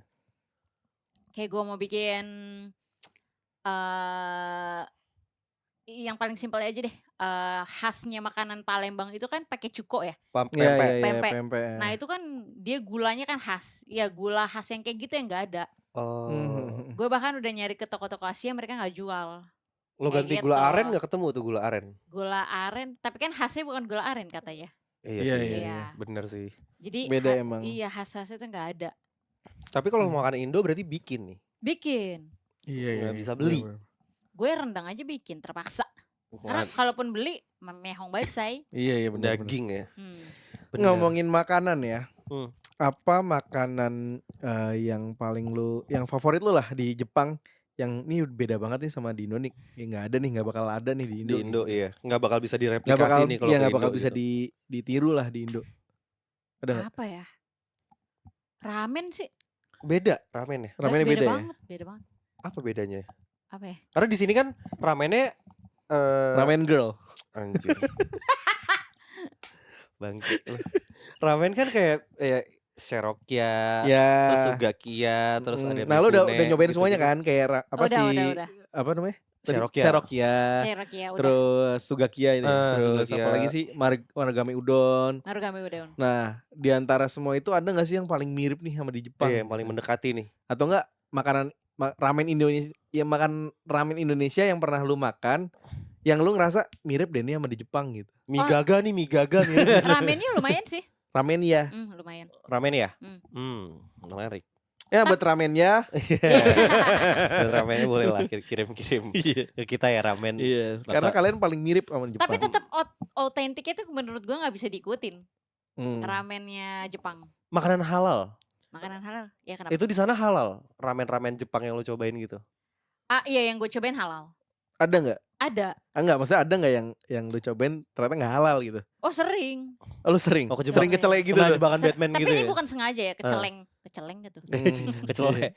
Kayak gue mau bikin eh yang paling simpel aja deh. Khasnya makanan Palembang itu kan pakai cuko ya. Iya, Pempek. iya, iya, Pempek. pempek. Nah itu kan dia gulanya kan khas. Ya gula khas yang kayak gitu yang nggak ada. Oh. Gue bahkan udah nyari ke toko-toko Asia mereka nggak jual. Lo Kayak ganti gula gitu. aren nggak ketemu tuh gula aren? Gula aren, tapi kan khasnya bukan gula aren katanya. Iya Iya, sih. iya. Bener sih. Jadi Beda emang. Iya, khas-khasnya itu nggak ada. Tapi kalau mau makan Indo berarti bikin nih. Bikin. Iya, iya. Nggak bisa beli. bener-bener. Gue rendang aja bikin terpaksa. Karena kalaupun beli mehong banget say. Iya, iya benar. Daging ya. Bener. Ngomongin makanan ya. Hmm. Apa makanan yang paling yang favorit lu lah di Jepang? Yang ini beda banget nih sama di Indo nih. Ya nggak ada nih, nggak bakal ada nih di Indo. Di Indo iya. Nggak bakal bisa Nggak direplikasi bakal, nih kalau iya ke nggak bakal Indo bisa gitu. ditiru lah di Indo. Ada nggak? Apa ya? Ramen sih. Beda ramen ya. Ramennya beda ya? banget, beda banget. Apa bedanya? Apa ya? Karena di sini kan ramennya Ramen girl. anjir. Bangke lu. Ramen kan kayak Serokya, Ya. terus Sugakia, terus ada Nah, lu udah Mifune, nyobain semuanya gitu-gitu. kan? Kayak apa Udah, sih? udah. Apa namanya? Tadi? Serokya. Serokya. Serokya udah. Terus Sugakia ini. Terus Sugakia. apa lagi sih? Marugame udon. Marugame udah. Nah, di antara semua itu ada gak sih yang paling mirip nih sama di Jepang? Iya, yang paling mendekati nih. Atau enggak makanan ramen Indonesia, ya makan ramen Indonesia yang pernah lu makan, yang lu ngerasa mirip deh nih sama di Jepang gitu. Mie gaga nih, mie gaga nih. Ramennya lumayan sih. Ramen ya. Lumayan. Ramen ya? Hmm. Menarik. Ya buat ramen ya. Dan ramennya boleh lah kirim-kirim ke kita ya ramen. Iya. Karena kalian paling mirip sama Jepang. Tapi tetap autentik itu menurut gua nggak bisa diikutin. Hmm. Ramennya Jepang. Makanan halal. Makanan halal. Ya kenapa? Itu di sana halal. Ramen-ramen Jepang yang lu cobain gitu. Iya yang gue cobain halal. Ada nggak? Ada. Enggak, maksudnya ada nggak yang lu cobain ternyata nggak halal gitu? Oh sering. Oh, lu sering? Oh, kejebak. Sering kecelek gitu Pernah tuh? jebakan Batman Tapi gitu ini ya? bukan sengaja ya, keceleng gitu. Kecelek.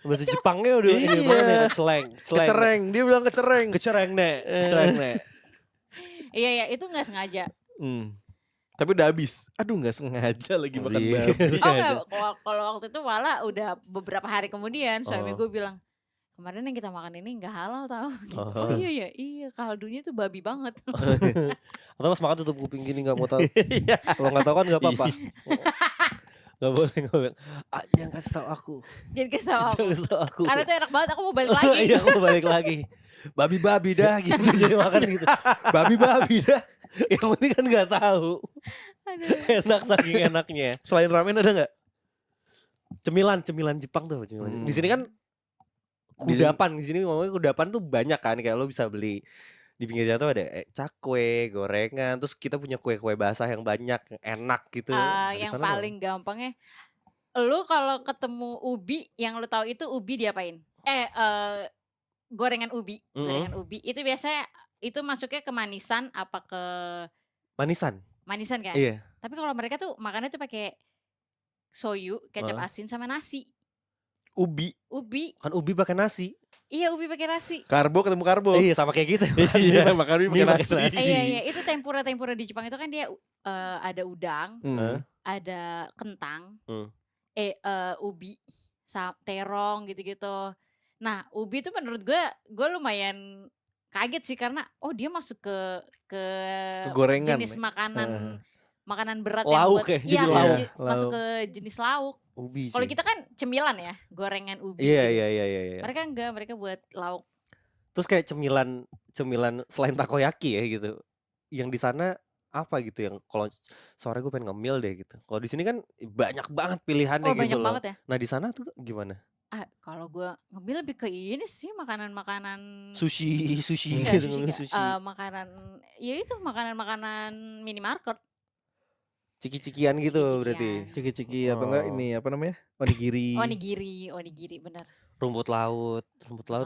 Bahasa Jepangnya udah ini Iya. banget ya, keceleng. Kecereng, dia bilang kecereng. Kecereng nek. Iya itu nggak sengaja. Tapi udah habis. Aduh, nggak sengaja lagi makan Iya. babi. Oh enggak, kalau waktu itu malah udah beberapa hari kemudian suami gue bilang, kemarin yang kita makan ini nggak halal tau. Gitu. Oh iya kaldunya tuh babi banget. Atau pas makan tutup kuping gini gak mau tahu. Kalau gak tahu kan gak apa-apa. Gak boleh ngomong. Jangan kasih tahu aku. Jangan kasih tau aku. Jangan kasih tahu aku. Karena itu enak banget, aku mau balik lagi. Iya, aku mau balik lagi. Babi-babi dah gitu jadi makan gitu. Babi-babi dah. Yang penting kan gak tahu. Aduh. Enak saking enaknya. Selain ramen ada nggak? Cemilan Jepang tuh, cemilan. Di sini kan kudapan, di sini ngomongnya kudapan tuh banyak kan, kayak lo bisa beli di pinggir jalan tuh ada cakwe, gorengan, terus kita punya kue-kue basah yang banyak, yang enak gitu. Di Yang sana paling gampangnya, lu kalau ketemu ubi, yang lu tahu itu ubi diapain? Gorengan ubi, itu biasanya itu masuknya ke manisan apa ke manisan kan? Iya. Tapi kalau mereka tuh makannya tuh pakai soyu, kecap asin sama nasi. Ubi. Kan ubi pakai nasi. Iya, ubi pakai nasi. Karbo ketemu karbo. Iya, sama kayak gitu. Iya, makan ubi Mie pakai pakai nasi. nasi. Iya, itu tempura di Jepang itu kan dia ada udang, ada kentang, ubi, terong gitu-gitu. Nah, ubi itu menurut gue lumayan kaget sih karena dia masuk ke gorengan. jenis makanan berat Lauk yang buat ya, jadi lauk. masuk ke jenis lauk. Ubi Kalau sih. kita kan cemilan ya, gorengan ubi. Iya, gitu. iya. Mereka enggak, mereka buat lauk. Terus kayak cemilan selain takoyaki ya gitu. Yang di sana apa gitu yang kalau sore gue pengen ngemil deh gitu. Kalau di sini kan banyak banget pilihannya Oh gitu banyak loh. banget ya. Nah di sana tuh gimana? Kalau gue ngemil lebih ke ini sih makanan-makanan Sushi enggak gitu, sushi ngomongin enggak. sushi. Makanan ya itu makanan-makanan minimarket. Ciki-cikian gitu berarti. Ciki-cikian. Ciki-ciki atau enggak Oh. ini apa namanya? Onigiri. Onigiri bener. Rumput laut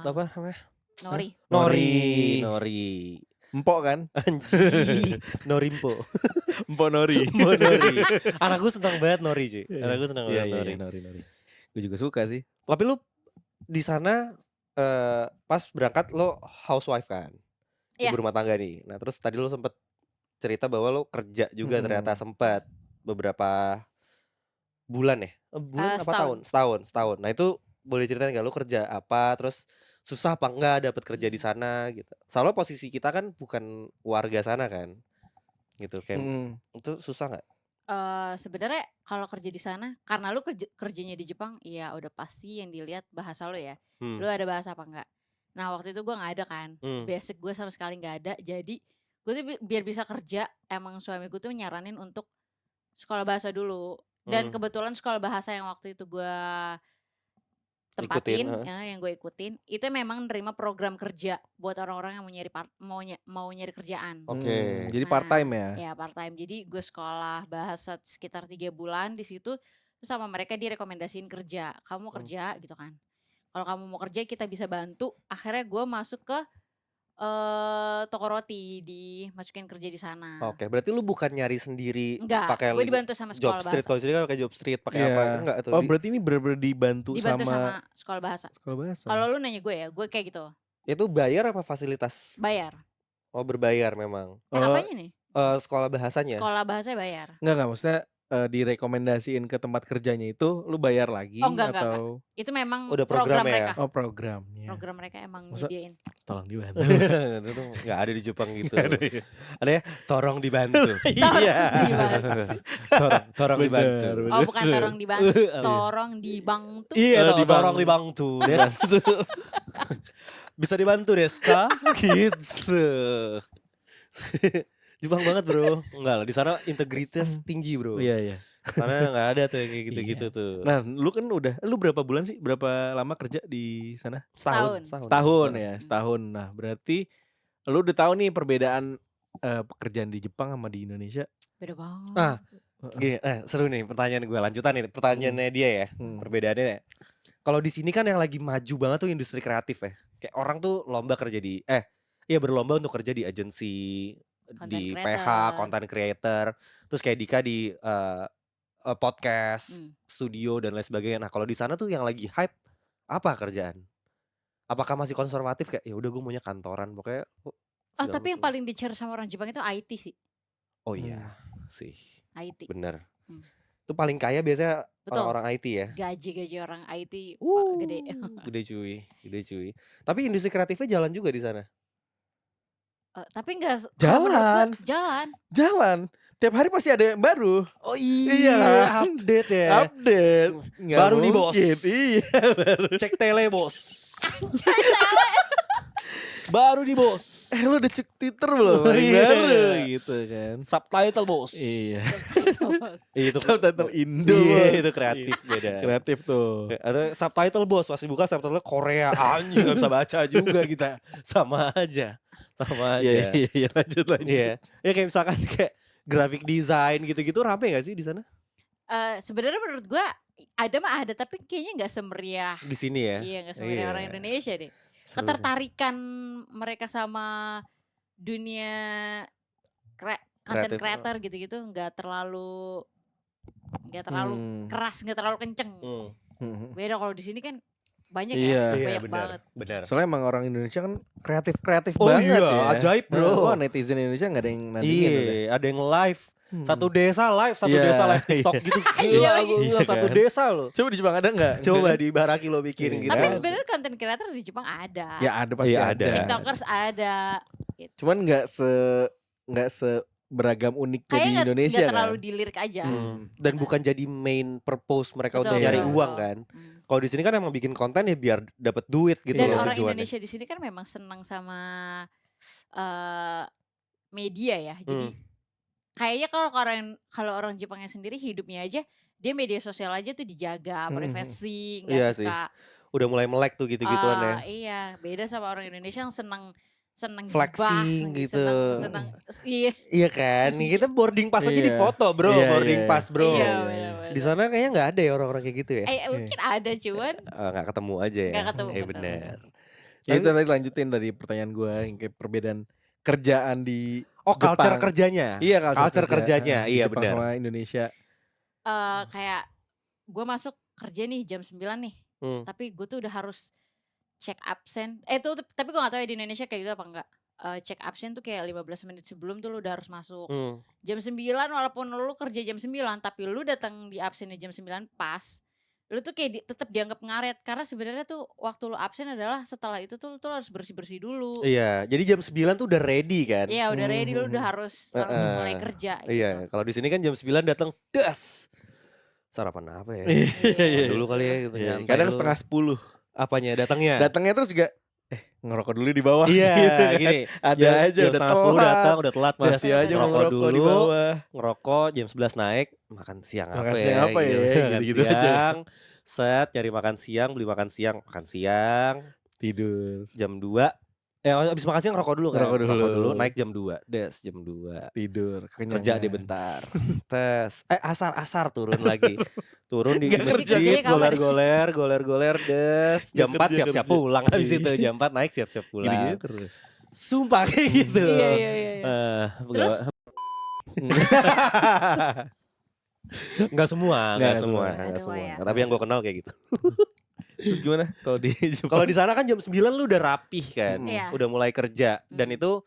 apa namanya? Nori. Nori. Empok kan? Anjing. Norimpo. Empok nori. Empo Nori. Anak gue seneng banget Nori sih. Anak gue seneng Iya banget iya Nori. nori. Gue juga suka sih. Tapi lu di sana pas berangkat lo housewife kan? Iya. Ibu rumah tangga nih. Nah, terus tadi lo sempet cerita bahwa lo kerja juga ternyata sempat beberapa bulan ya? Bulan apa Setahun. tahun? Setahun. Nah, itu boleh ceritain gak lo kerja apa? Terus susah apa enggak dapat kerja di sana gitu. Soalnya posisi kita kan bukan warga sana kan. Gitu kayak itu susah nggak? Sebenarnya kalau kerja di sana karena lu kerjanya di Jepang ya udah pasti yang dilihat bahasa lu ya. Lu ada bahasa apa enggak? Nah waktu itu gue nggak ada kan, basic gue sama sekali nggak ada. Jadi gue tuh biar bisa kerja emang suami gue tuh nyaranin untuk sekolah bahasa dulu. Dan kebetulan sekolah bahasa yang waktu itu gue tempatin, yang gue ikutin itu memang nerima program kerja buat orang-orang yang mau nyari kerjaan. Oke. Jadi part time ya? Ya part time. Jadi gue sekolah bahasa sekitar 3 bulan di situ. Terus sama mereka direkomendasiin kerja. Kamu mau kerja gitu kan? Kalau kamu mau kerja kita bisa bantu. Akhirnya gue masuk ke toko roti dimasukin kerja di sana. Oke, berarti lu bukan nyari sendiri Enggak, pakai gue dibantu sama Job sekolah Street. bahasa. Kalau sini kan pakai Job Street, pakai Iya. apa? Enggak tuh. Oh berarti ini benar-benar dibantu Dibantu sama sama sekolah bahasa. sekolah bahasa. Kalau lu nanya gue ya, gue kayak gitu. Itu bayar apa fasilitas? Bayar. Oh, berbayar memang. Apanya nih? Sekolah bahasanya. Sekolah bahasa bayar. Enggak maksudnya direkomendasiin ke tempat kerjanya itu lu bayar lagi Oh, enggak. atau Itu memang Udah program programnya ya? mereka. oh programnya. Program mereka emang Masa- nyediain. Tolong dibantu. Itu nggak ada di Jepang gitu. Ada ya, torong dibantu. Iya. torong dibantu. Bener. Oh bukan torong dibantu, torong dibantu. Iya, Di torong bang- dibantu. Des. Bisa dibantu Deska gitu. Jepang banget bro. Enggak lah, di sana integritas tinggi bro. Iya iya. Karena nggak ada tuh yang kayak gitu-gitu tuh. Nah, lu berapa bulan sih? Berapa lama kerja di sana? Setahun. Setahun ya, setahun. Nah, berarti lu udah tahu nih perbedaan pekerjaan di Jepang sama di Indonesia. Beda banget. Ah. Gini, seru nih pertanyaan gue, lanjutan nih pertanyaannya dia ya. Perbedaannya ya. Kalau di sini kan yang lagi maju banget tuh industri kreatif ya. Kayak orang tuh lomba kerja di berlomba untuk kerja di agensi, Content di creator. PH, content creator. Terus kayak Dika di podcast, studio dan lain sebagainya. Nah, kalau di sana tuh yang lagi hype apa kerjaan? Apakah masih konservatif kayak ya udah gue maunya kantoran pokoknya. Tapi yang paling dicari sama orang Jepang itu IT sih. Oh iya sih. IT. Bener. Itu paling kaya biasanya Betul. orang-orang IT ya. Gaji orang IT gede. Gede cuy. Tapi industri kreatifnya jalan juga di sana. Tapi enggak Jalan. jalan. Tiap hari pasti ada yang baru. Oh Iya. update ya. Update. Nggak Baru nih, Bos. mungkin. Iya, baru. Cek tele bos. Baru nih bos. Lu udah cek Twitter belum? Hari Iya. baru gitu kan. Subtitle bos. Iya. Itu Subtitle Indo. Iya, Bos. itu kreatif beda. Kreatif tuh. Atau subtitle bos, pasti buka subtitle Korea. Anjing gak bisa baca juga kita. Sama aja. Iya, lanjut. Iya. Ya kayak misalkan kayak graphic design gitu-gitu rame gak sih di sana? Sebenarnya menurut gue ada tapi kayaknya nggak semeriah. Di sini ya. Iya nggak semeriah Iya. orang Indonesia deh. Seru sih. Ketertarikan mereka sama dunia content Kreatif. creator gitu-gitu nggak terlalu keras, nggak terlalu kenceng. Beda kalau di sini kan banyak Iya. banyak benar. banget. Benar. Soalnya emang orang Indonesia kan kreatif Oh banget iya, ya. ajaib, bro. Wah, netizen Indonesia gak ada yang nandingin udah. Iya, ada yang live. Satu desa live Iya, TikTok gitu. Iya, Gila, satu kan? desa loh. Coba di Jepang ada gak? Coba di Baraki lo bikin gitu. Tapi Iya. sebenarnya content creator di Jepang ada. Ya ada pasti Iya, ada. ada. TikTokers ada. Gitu. Cuman gak beragam unik ke di Kayaknya Indonesia nggak terlalu kan. dilirik aja. Dan bukan jadi main purpose mereka Betul, untuk nyari betul. uang kan. Kalau di sini kan emang bikin konten ya biar dapat duit gitu Dan loh orang tujuannya. Indonesia di sini kan memang senang sama eh media ya. Jadi Hmm. kayaknya kalau orang Jepangnya sendiri hidupnya aja dia media sosial aja tuh dijaga, privacy, nggak Iya sih. suka. Udah mulai melek tuh gitu-gituan ya. Iya, beda sama orang Indonesia yang senang senang gibah, Flexing gitu. senang iya. Iya kan, kita boarding pass aja di Iya. foto bro, Iya, boarding iya, pass bro. Iya, iya. Di sana kayaknya nggak ada ya orang-orang kayak gitu ya. Mungkin ada cuman Nggak ketemu aja ya. nggak ketemu, bener. Benar. Ya itu tadi lanjutin dari pertanyaan gue yang kayak perbedaan kerjaan di Oh, culture Jepang. kerjanya. Iya, Culture kerjanya, di iya Jepang benar. sama Indonesia. Kayak gue masuk kerja nih jam 9 nih, tapi gue tuh udah harus cek absen. Tapi gue gak tahu ya di Indonesia kayak gitu apa enggak. Cek absen tuh kayak 15 menit sebelum tuh lu udah harus masuk. Jam 9 walaupun lu kerja jam 9 tapi lu datang di absennya jam 9 pas. Lu tuh kayak tetap dianggap ngaret karena sebenarnya tuh waktu lu absen adalah setelah itu tuh lu harus bersih-bersih dulu. Iya, jadi jam 9 tuh udah ready kan. Iya, udah ready, lu udah harus langsung mulai kerja gitu. Iya, kalau di sini kan jam 9 datang das. Sarapan apa ya? Iya. Dulu kali ya gitu. Iya, nyantai kadang dulu. 9:30. Apanya datangnya? Datangnya terus juga ngerokok dulu di bawah. Iya, gitu kan. gini. Ada aja jam udah 9:30 telat. datang, udah telat. Masih das. aja mau ngerokok ngerokok di dulu. bawah. Ngerokok jam 11 naik, makan siang Makan apa siang ya? apa ya? Makan Gitu-gitu aja. siang. Set, cari makan siang, beli makan siang, Tidur. jam 2. Abis makan siang ngerokok dulu kan? Ngerokok dulu. naik jam 2. Jam 2. Tidur. Kerja deh bentar. Tes. Asar turun lagi. Turun di Nggak kerja masjid, kapan? goler-goler des. Jam 4 kerja, siap-siap kerja. pulang habis Iya. itu. Jam 4 naik siap-siap pulang. Gini-gini terus. Sumpah kayak gitu. Iya. Terus? Enggak semua, Nggak enggak semua, semua. enggak Semua semua. ya. Tapi yang gue kenal kayak gitu. Terus gimana kalau di Jepang? Kalau di sana kan jam 9 lu udah rapih kan. Iya. Udah mulai kerja dan itu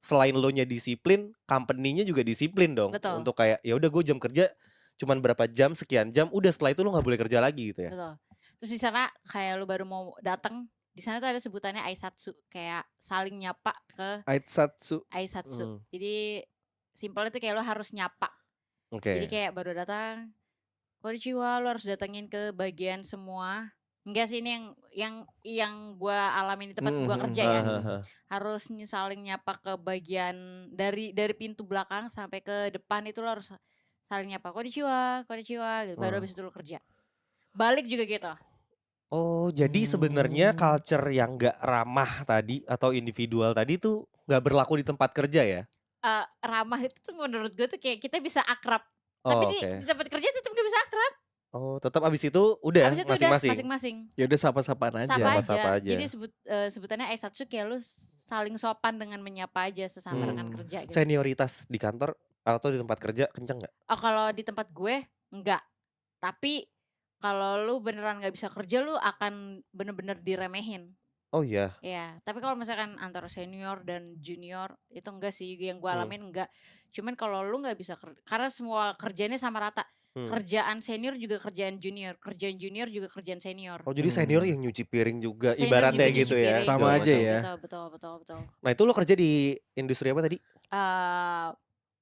selain lo nya disiplin, company-nya juga disiplin dong. Betul. Untuk kayak ya udah gue jam kerja cuman berapa jam, sekian jam, udah setelah itu lo nggak boleh kerja lagi gitu ya. Betul. Terus di sana kayak lu baru mau datang, di sana tuh ada sebutannya aisatsu, kayak saling nyapa ke Aitsatsu. aisatsu. Jadi simpelnya tuh kayak lu harus nyapa. Oke. Jadi kayak baru datang, konnichiwa, lu harus datengin ke bagian semua. Enggak sih, ini yang gua alamin di tempat gua kerja ya. Harus saling nyapa ke bagian dari pintu belakang sampai ke depan itu lo harus saling nyapa, konnichiwa gitu. Baru habis itu lo kerja. Balik juga gitu. Oh, jadi sebenarnya culture yang nggak ramah tadi atau individual tadi tuh nggak berlaku di tempat kerja ya? Ramah itu tuh menurut gue tuh kayak kita bisa akrab. Oh, Tapi oke. di tempat kerja tetap gak bisa akrab. Oh, tetap abis itu udah Habis itu udah masing-masing. masing-masing. Ya udah sapa-sapaan aja. Sapa Sapa aja. Jadi sebutannya aisatsu kayak lu saling sopan dengan menyapa aja sesama rekan kerja gitu. Senioritas di kantor atau di tempat kerja kenceng nggak? Oh, kalau di tempat gue enggak. Tapi kalau lu beneran gak bisa kerja, lu akan bener-bener diremehin. Oh iya. Ya, tapi kalau misalkan antara senior dan junior itu enggak sih, yang gue alamin enggak. Cuman kalau lu nggak bisa karena semua kerjanya sama rata. Kerjaan senior juga kerjaan junior juga kerjaan senior. Oh jadi senior yang nyuci piring juga Senior ibaratnya juga gitu nyuci ya. piring. Sama segala aja macam. ya. Betul. Nah itu lo kerja di industri apa tadi?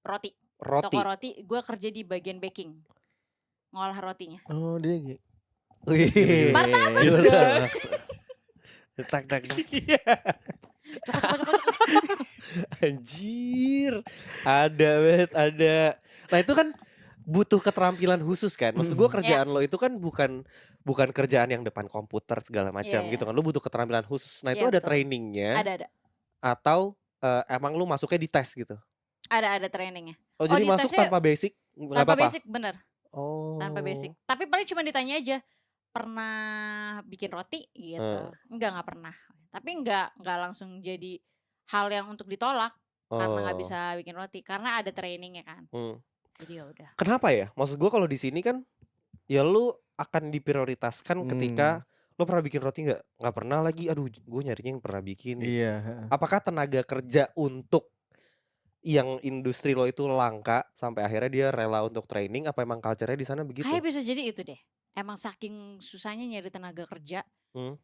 Roti. Roti. Toko roti, gue kerja di bagian baking. Ngolah rotinya. Oh dia gitu. Wih. Martabak Gila. dong. Tak. Anjir. Ada banget, ada. Nah itu kan butuh keterampilan khusus kan. Maksud gue kerjaan lo itu kan bukan kerjaan yang depan komputer segala macam Iya. gitu kan. Lo butuh keterampilan khusus. Nah itu Iya, ada betul. trainingnya Ada. atau emang lo masuknya di tes gitu? Ada trainingnya. Oh jadi di masuk tesnya tanpa basic nggak Tanpa apa-apa? basic, bener. Oh. Tanpa basic. Tapi paling cuma ditanya aja, pernah bikin roti gitu. Nggak pernah. Tapi nggak langsung jadi hal yang untuk ditolak karena nggak bisa bikin roti, karena ada trainingnya kan. Jadi ya udah. Kenapa ya? Maksud gue kalau di sini kan ya lu akan diprioritaskan ketika lo pernah bikin roti nggak? Nggak pernah lagi. Aduh, gue nyarinya yang pernah bikin. Iya. Apakah tenaga kerja untuk yang industri lo itu langka sampai akhirnya dia rela untuk training? Apa emang culture-nya di sana begitu? Kayak bisa jadi itu deh. Emang saking susahnya nyari tenaga kerja.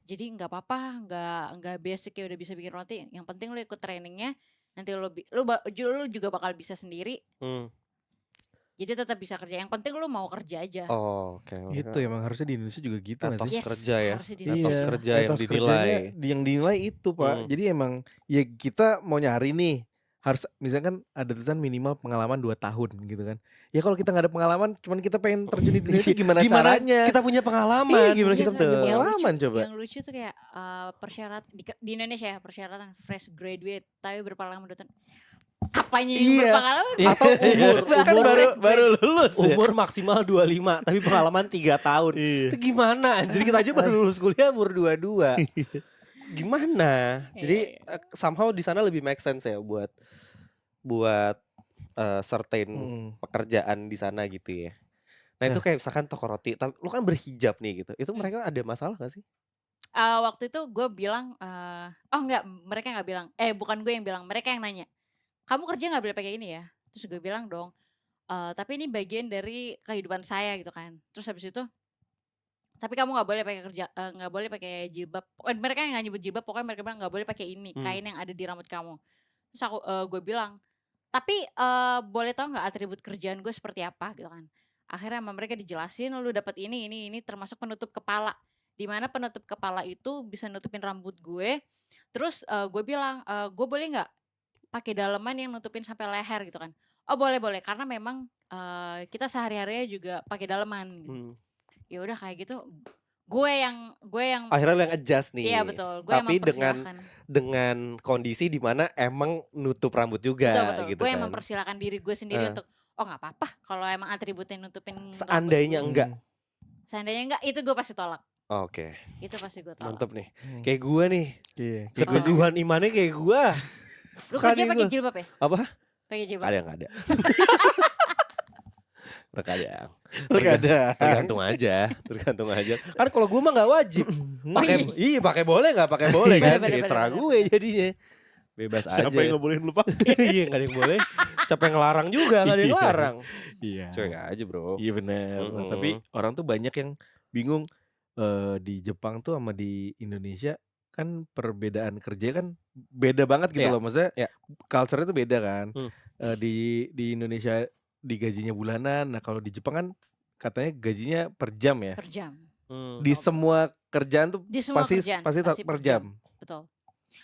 Jadi nggak apa-apa, nggak basic ya udah bisa bikin roti. Yang penting lo ikut trainingnya. Nanti lo juga bakal bisa sendiri. Jadi tetap bisa kerja. Yang penting lu mau kerja aja. Oh, oke. Itu emang harusnya di Indonesia juga gitu gak Etos sih? Yes, kerja ya. harusnya di Etos Indonesia. kerja yang etos dinilai. kerjanya yang dinilai itu Pak. Hmm. Jadi emang ya kita mau nyari nih harus misalkan ada tulisan minimal pengalaman 2 tahun gitu kan. Ya kalau kita nggak ada pengalaman cuman kita pengen terjun di dunia itu gimana caranya? kita punya Iya, pengalaman? gimana Iya kita kan, punya Betul. pengalaman coba? Yang lucu tuh kayak persyaratan di Indonesia ya, persyaratan fresh graduate tapi berpengalaman 2 tahun. Apanya yang Iya. berpengalaman? Atau umur Kan baru lulus ya. umur maksimal 25 tapi pengalaman 3 tahun. Iya. Itu gimana? Anjir kita aja baru lulus kuliah umur 22. Gimana? Jadi somehow di sana lebih make sense ya buat certain Hmm. pekerjaan di sana gitu ya. Nah itu kayak misalkan toko roti, tapi lu kan berhijab nih gitu. Itu mereka ada masalah gak sih? Waktu itu gue bilang, oh enggak, mereka nggak bilang. Bukan gue yang bilang, mereka yang nanya. Kamu kerja nggak boleh pakai ini ya? Terus gue bilang dong, tapi ini bagian dari kehidupan saya gitu kan. Terus habis itu, tapi kamu nggak boleh pakai nggak boleh pakai jilbab. Mereka yang nggak nyebut jilbab, pokoknya mereka bilang nggak boleh pakai ini kain yang ada di rambut kamu. Terus gue bilang, tapi boleh tahu nggak atribut kerjaan gue seperti apa gitu kan? Akhirnya sama mereka dijelasin, lu dapat ini termasuk penutup kepala. Dimana penutup kepala itu bisa nutupin rambut gue. Terus gue bilang, gue boleh nggak pakai daleman yang nutupin sampai leher gitu kan? Oh boleh karena memang kita sehari-harinya juga pakai daleman. Gitu. Ya udah kayak gitu. Gue yang Akhirnya lu yang adjust nih. Iya betul. Gue yang Tapi mempersilahkan. dengan kondisi di mana emang nutup rambut juga Betul. gitu Gue kan. yang mempersilahkan diri gue sendiri untuk nggak apa-apa kalau emang atributnya nutupin Seandainya rambut gue. enggak. Seandainya enggak, itu gue pasti tolak. Oke. Itu pasti gue tolak. Mantep nih. Kayak gue nih. Iya. Keteguhan imannya kayak gue. Lu kerja pakai jilbab ya? Apa? Pakai jilbab. Kadang ada. Terkadang. Terkadang. Tergantung aja. Kan kalau gue mah nggak wajib. Pakai boleh nggak pakai boleh kan? Bener, Terserah bener. gue jadinya. Bebas aja. Siapa yang gak boleh lu pakai? Iya nggak ada yang boleh. Siapa yang ngelarang juga nggak ada yang Iya. larang. Iya. Cuek aja bro. Iya benar. Nah, tapi orang tuh banyak yang bingung di Jepang tuh sama di Indonesia kan perbedaan kerja kan beda banget gitu Iya, loh. Maksudnya iya. culture-nya tuh beda kan. Hmm. Di Indonesia digajinya bulanan. Nah kalau di Jepang kan katanya gajinya per jam ya. Per jam. Di semua kerjaan tuh Di semua pasti kerjaan, per jam. Betul.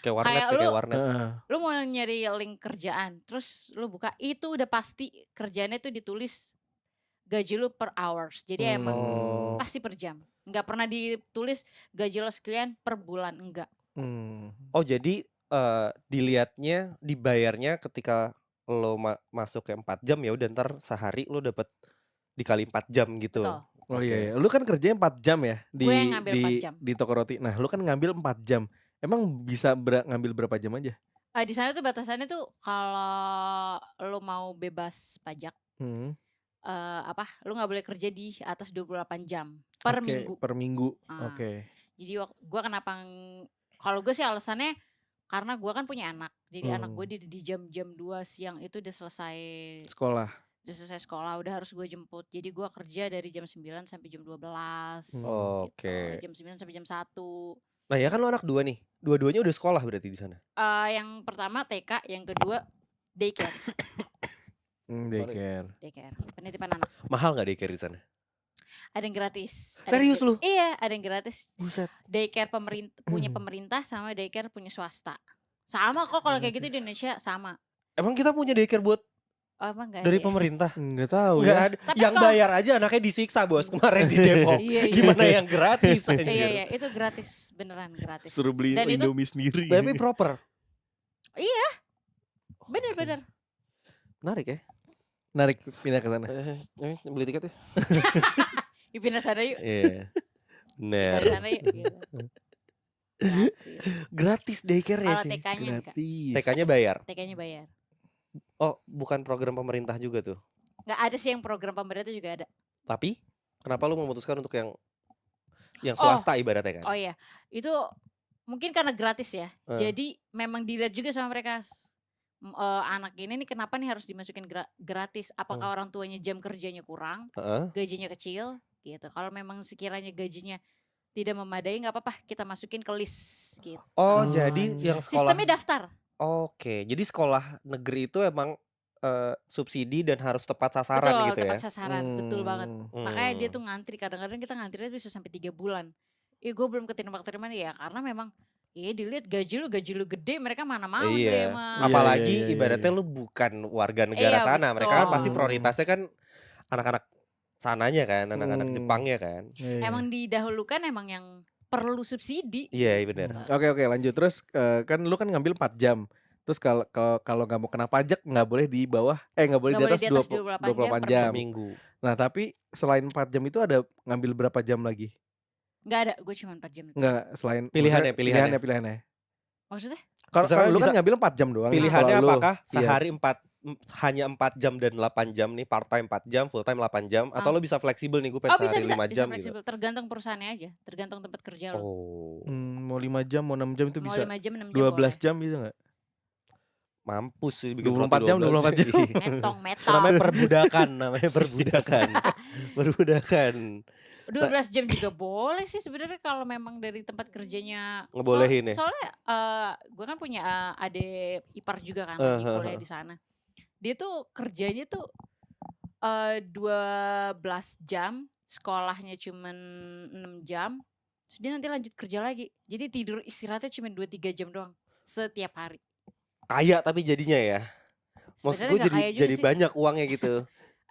Kayak warnet Kayak ya, kayak lu- warnet. Lu mau nyari link kerjaan, terus lu buka, itu udah pasti kerjaannya tuh ditulis gaji lu per hours. Jadi emang Oh. pasti per jam. Nggak pernah ditulis gaji lo sekian per bulan, enggak. Oh jadi dilihatnya, dibayarnya ketika lo masuk ke 4 jam ya udah ntar sehari lo dapat dikali 4 jam gitu. Betul. Oh Oke. iya, lu kan kerjanya 4 jam ya di Gue yang ngambil 4 jam. di toko roti. Nah, lu kan ngambil 4 jam. Emang bisa ngambil berapa jam aja? Di sana tuh batasannya tuh kalau lu mau bebas pajak, lu nggak boleh kerja di atas 28 jam per Oke, minggu. per minggu. Ah. Oke. Jadi gue kenapa, kalau gue sih alasannya karena gue kan punya anak. Jadi anak gue di jam 2 siang itu udah selesai sekolah, udah harus gue jemput. Jadi gue kerja dari jam 9 sampai jam 12. Oke. Gitu. Jam 9 sampai jam 1. Nah ya kan lo anak 2 nih. Dua-duanya udah sekolah berarti di sana. Yang pertama TK, yang kedua daycare. Daycare, penitipan anak. Mahal nggak daycare di sana? Ada yang gratis. Serius lu? Iya, ada yang gratis. Buset. Daycare punya pemerintah sama daycare punya swasta. Sama kok kalau kayak gitu di Indonesia sama. Emang kita punya daycare buat Emang enggak dari ada ya? pemerintah? Enggak tahu Nggak ya. ada. Tapi Yang sekolah- bayar aja anaknya disiksa bos kemarin di Depok. Iya. Gimana yang gratis anjir? Iya, itu gratis, beneran gratis. Suruh beli Dan itu Indomie sendiri. Tapi proper. bener. Menarik ya. Narik pindah ke sana. Beli tiket ya. Pindah sana yuk. Iya. Nah, Dari sana yuk. Gitu. gratis daycare ya Kalau sih. TK-nya enggak. Gratis. TK-nya bayar. TK-nya bayar. Oh, bukan program pemerintah juga tuh. Enggak ada sih yang program pemerintah juga ada. Tapi kenapa lu memutuskan untuk yang swasta ibaratnya kan? Oh iya, itu mungkin karena gratis ya. Eh. Jadi memang dilihat juga sama mereka. Anak ini nih kenapa nih harus dimasukin gratis? Apakah orang tuanya jam kerjanya kurang, Heeh. gajinya kecil, gitu. Kalau memang sekiranya gajinya tidak memadai, nggak apa-apa, kita masukin ke list, gitu. Oh, jadi yang sekolah. Sistemnya daftar. Oke, jadi sekolah negeri itu emang subsidi dan harus tepat sasaran Betul, gitu tepat ya. sasaran, betul banget. Makanya dia Hmm. tuh ngantri, kadang-kadang kita ngantri bisa sampai 3 bulan. Gue belum keterima ya karena memang dilihat gaji lu gede, mereka mana mau Iya, nerima. Iya, iya, apalagi iya, iya, ibaratnya iya. lu bukan warga negara Iya sana, mereka kan pasti betul. prioritasnya kan anak-anak sananya kan, anak-anak Hmm, Jepangnya kan. iya, iya. Emang didahulukan emang yang perlu subsidi Iya, gitu. benar. Oke, oke, lanjut. Terus kan lu kan ngambil 4 jam. Terus kalau kalau kalau nggak mau kena pajak nggak boleh di bawah nggak boleh Nggak di boleh atas di atas 28 jam 28 per Per jam. minggu. minggu. Nah, tapi selain 4 jam itu ada ngambil berapa jam lagi? Nggak ada, gue cuma 4 jam itu. Enggak, selain Pilihannya, maksudnya pilihannya. pilihannya. Maksudnya? Kalau Misalkan lu kan bisa ngambil 4 jam doang nih kalau pilihannya lu. apakah Iya. sehari hanya 4 jam dan 8 jam nih, part time 4 jam, full time 8 jam, atau lo bisa fleksibel nih, gue pengen Bisa sehari bisa 5 bisa jam gitu. fleksibel, tergantung perusahaannya aja, tergantung tempat kerja lo. Oh, Mau 5 jam, mau 6 jam itu Mau bisa. 5 jam, 6 jam 12 boleh. jam bisa enggak? mampus sih bikin 24 roti jam, 24 jam. Metong, Itu namanya metong. perbudakan, namanya perbudakan. Perbudakan. 12 jam juga boleh sih sebenarnya kalau memang dari tempat kerjanya Ngebolehin ya? soalnya gue kan punya adik ipar juga kan lagi kuliah di sana. Dia tuh kerjanya tuh 12 jam, sekolahnya cuman 6 jam. Terus dia nanti lanjut kerja lagi. Jadi tidur istirahatnya cuma 2-3 jam doang setiap hari. Kaya tapi jadinya ya. Maksud Sebenarnya gue nggak kaya juga jadi sih. banyak uangnya gitu.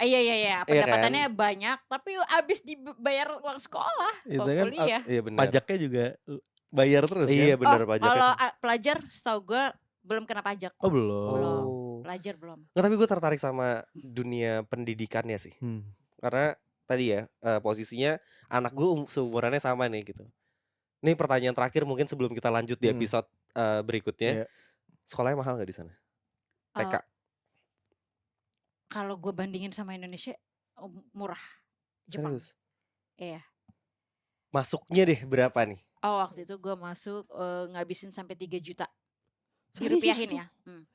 Iya, Iya kan? pendapatannya banyak, tapi abis dibayar uang sekolah, Itu uang kan kuliah. Iya benar. pajaknya juga bayar terus kan? Iya benar pajaknya. Kalau pelajar setahu gue belum kena pajak. Oh, belum. Belum. Oh. Pelajar belum. Nggak, tapi gue tertarik sama dunia pendidikannya sih. Karena tadi ya posisinya anak gue seumurannya sama nih gitu. Ini pertanyaan terakhir mungkin sebelum kita lanjut di episode berikutnya. Iya. Sekolahnya mahal nggak di sana? TK. Kalau gue bandingin sama Indonesia murah. Jepang. Serius? Iya. Masuknya deh berapa nih? Waktu itu gue masuk ngabisin sampai 3 juta. Serius Dirupiahin tuh? ya.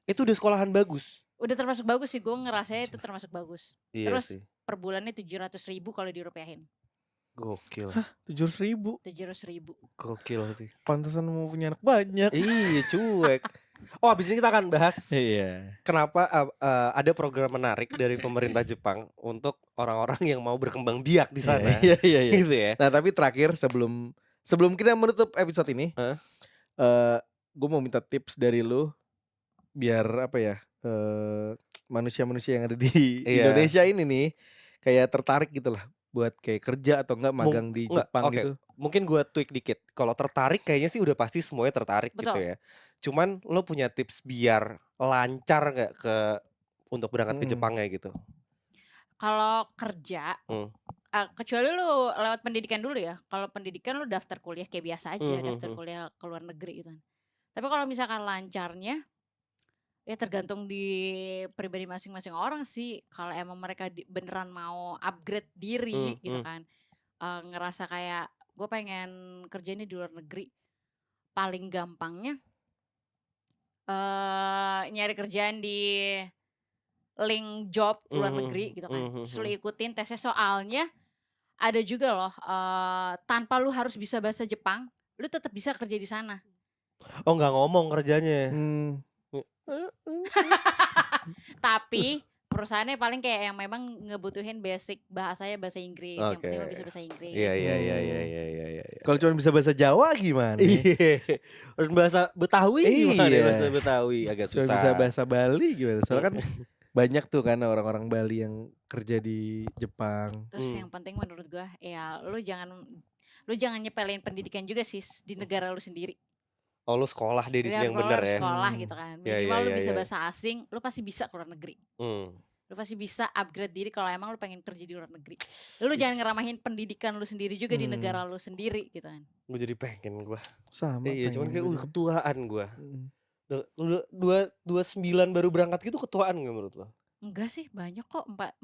Itu udah sekolahan bagus. Udah termasuk bagus sih, gue ngerasanya itu termasuk bagus. Iya Terus sih. per bulannya 700.000 kalau dirupiahin. Gokil. 700.000. 700.000. Gokil sih. Pantesan mau punya anak banyak. Iya cuek. Oh abis ini kita akan bahas Iya. kenapa ada program menarik dari pemerintah Jepang untuk orang-orang yang mau berkembang biak di sana. Iya, iya, iya. Gitu ya. Nah, tapi terakhir sebelum kita menutup episode ini, gue mau minta tips dari lu biar apa ya, manusia-manusia yang ada di Indonesia ini nih kayak tertarik gitu lah buat kayak kerja atau enggak magang di Jepang gitu. Mungkin gue tweak dikit. Kalau tertarik kayaknya sih udah pasti semuanya tertarik. Betul. Gitu ya. Cuman lo punya tips biar lancar nggak untuk berangkat ke Jepangnya gitu? Kalau kerja, kecuali lu lewat pendidikan dulu ya. Kalau pendidikan lu daftar kuliah kayak biasa aja, daftar kuliah ke luar negeri gitu. Tapi kalau misalkan lancarnya, ya tergantung di pribadi masing-masing orang sih. Kalau emang mereka beneran mau upgrade diri gitu kan, ngerasa kayak gue pengen kerja ini di luar negeri, paling gampangnya nyari kerjaan di link job luar negeri gitu kan. Terus lu ikutin tesnya, soalnya ada juga loh tanpa lu harus bisa bahasa Jepang, lu tetap bisa kerja di sana. Oh nggak ngomong kerjanya. Tapi perusahaannya paling kayak yang memang ngebutuhin basic bahasanya bahasa Inggris. Yang penting lu bisa bahasa Inggris. Iya. Kalau cuma bisa bahasa Jawa gimana? Iya. Harus bahasa Betawi gimana? Iya. Bahasa Betawi agak Cuma susah. bisa bahasa Bali gimana? Soalnya kan banyak tuh kan orang-orang Bali yang kerja di Jepang. Terus yang penting menurut gua ya lu jangan nyepelin pendidikan juga sih di negara lu sendiri. Oh lu sekolah deh di sini yang benar ya. Sekolah gitu kan. Minimal lu bisa bahasa asing, lu pasti bisa ke luar negeri. Lu pasti bisa upgrade diri kalau emang lu pengen kerja di luar negeri. Lu jangan ngeramahin pendidikan lu sendiri juga di negara lu sendiri gitu kan. Gue jadi pengen gue. Sama. Iya cuman kayak udah ketuaan gue. 29 baru berangkat gitu ketuaan gak menurut lo? Enggak sih, banyak kok 40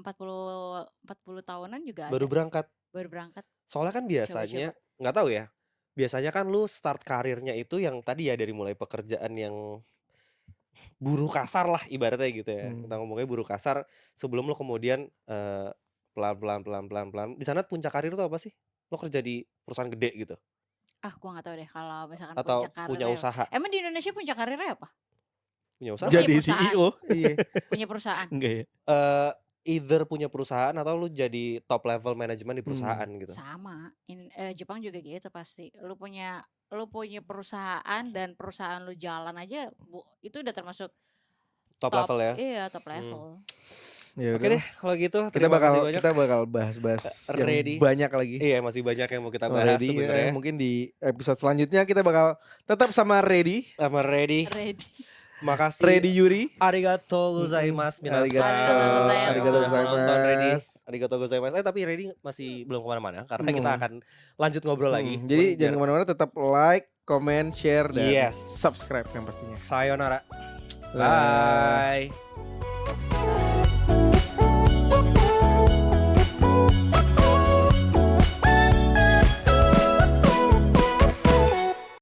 tahunan juga Baru ada. berangkat. Soalnya kan biasanya nggak tahu ya. Biasanya kan lu start karirnya itu yang tadi ya dari mulai pekerjaan yang buruh kasar lah ibaratnya gitu ya. Kita ngomongnya buruh kasar sebelum lu kemudian pelan-pelan. Di sana puncak karir tuh apa sih? Lo kerja di perusahaan gede gitu? Gua nggak tahu deh kalau misalkan atau puncak karir punya usaha. Emang di Indonesia puncak karirnya apa? Punya usaha. Punya Jadi perusahaan. CEO. Iya. Punya perusahaan. Enggak ya? Either punya perusahaan atau lu jadi top level manajemen di perusahaan gitu. Sama. Jepang juga gitu pasti. Lu punya perusahaan dan perusahaan lu jalan aja, itu udah termasuk Top level ya. Iya, top level. Ya Oke udah. deh, kalau gitu Kita terima kasih banyak. bakal bahas-bahas yang Ready. banyak lagi. Iya, masih banyak yang mau kita bahas Ready, sebenarnya. mungkin di episode selanjutnya kita bakal tetap sama Ready. Sama Ready. Ready. Makasih. Ready Yuri. Arigatou gozaimasu minasan. Arigatou Arigatou Sudah menonton Ready. gozaimasu. Arigatou gozaimasu. Tapi Ready masih belum kemana-mana karena kita akan lanjut ngobrol lagi. Jadi jangan kemana-mana, tetap like, comment, share, dan Yes. subscribe yang pastinya. Sayonara. Bye. Bye.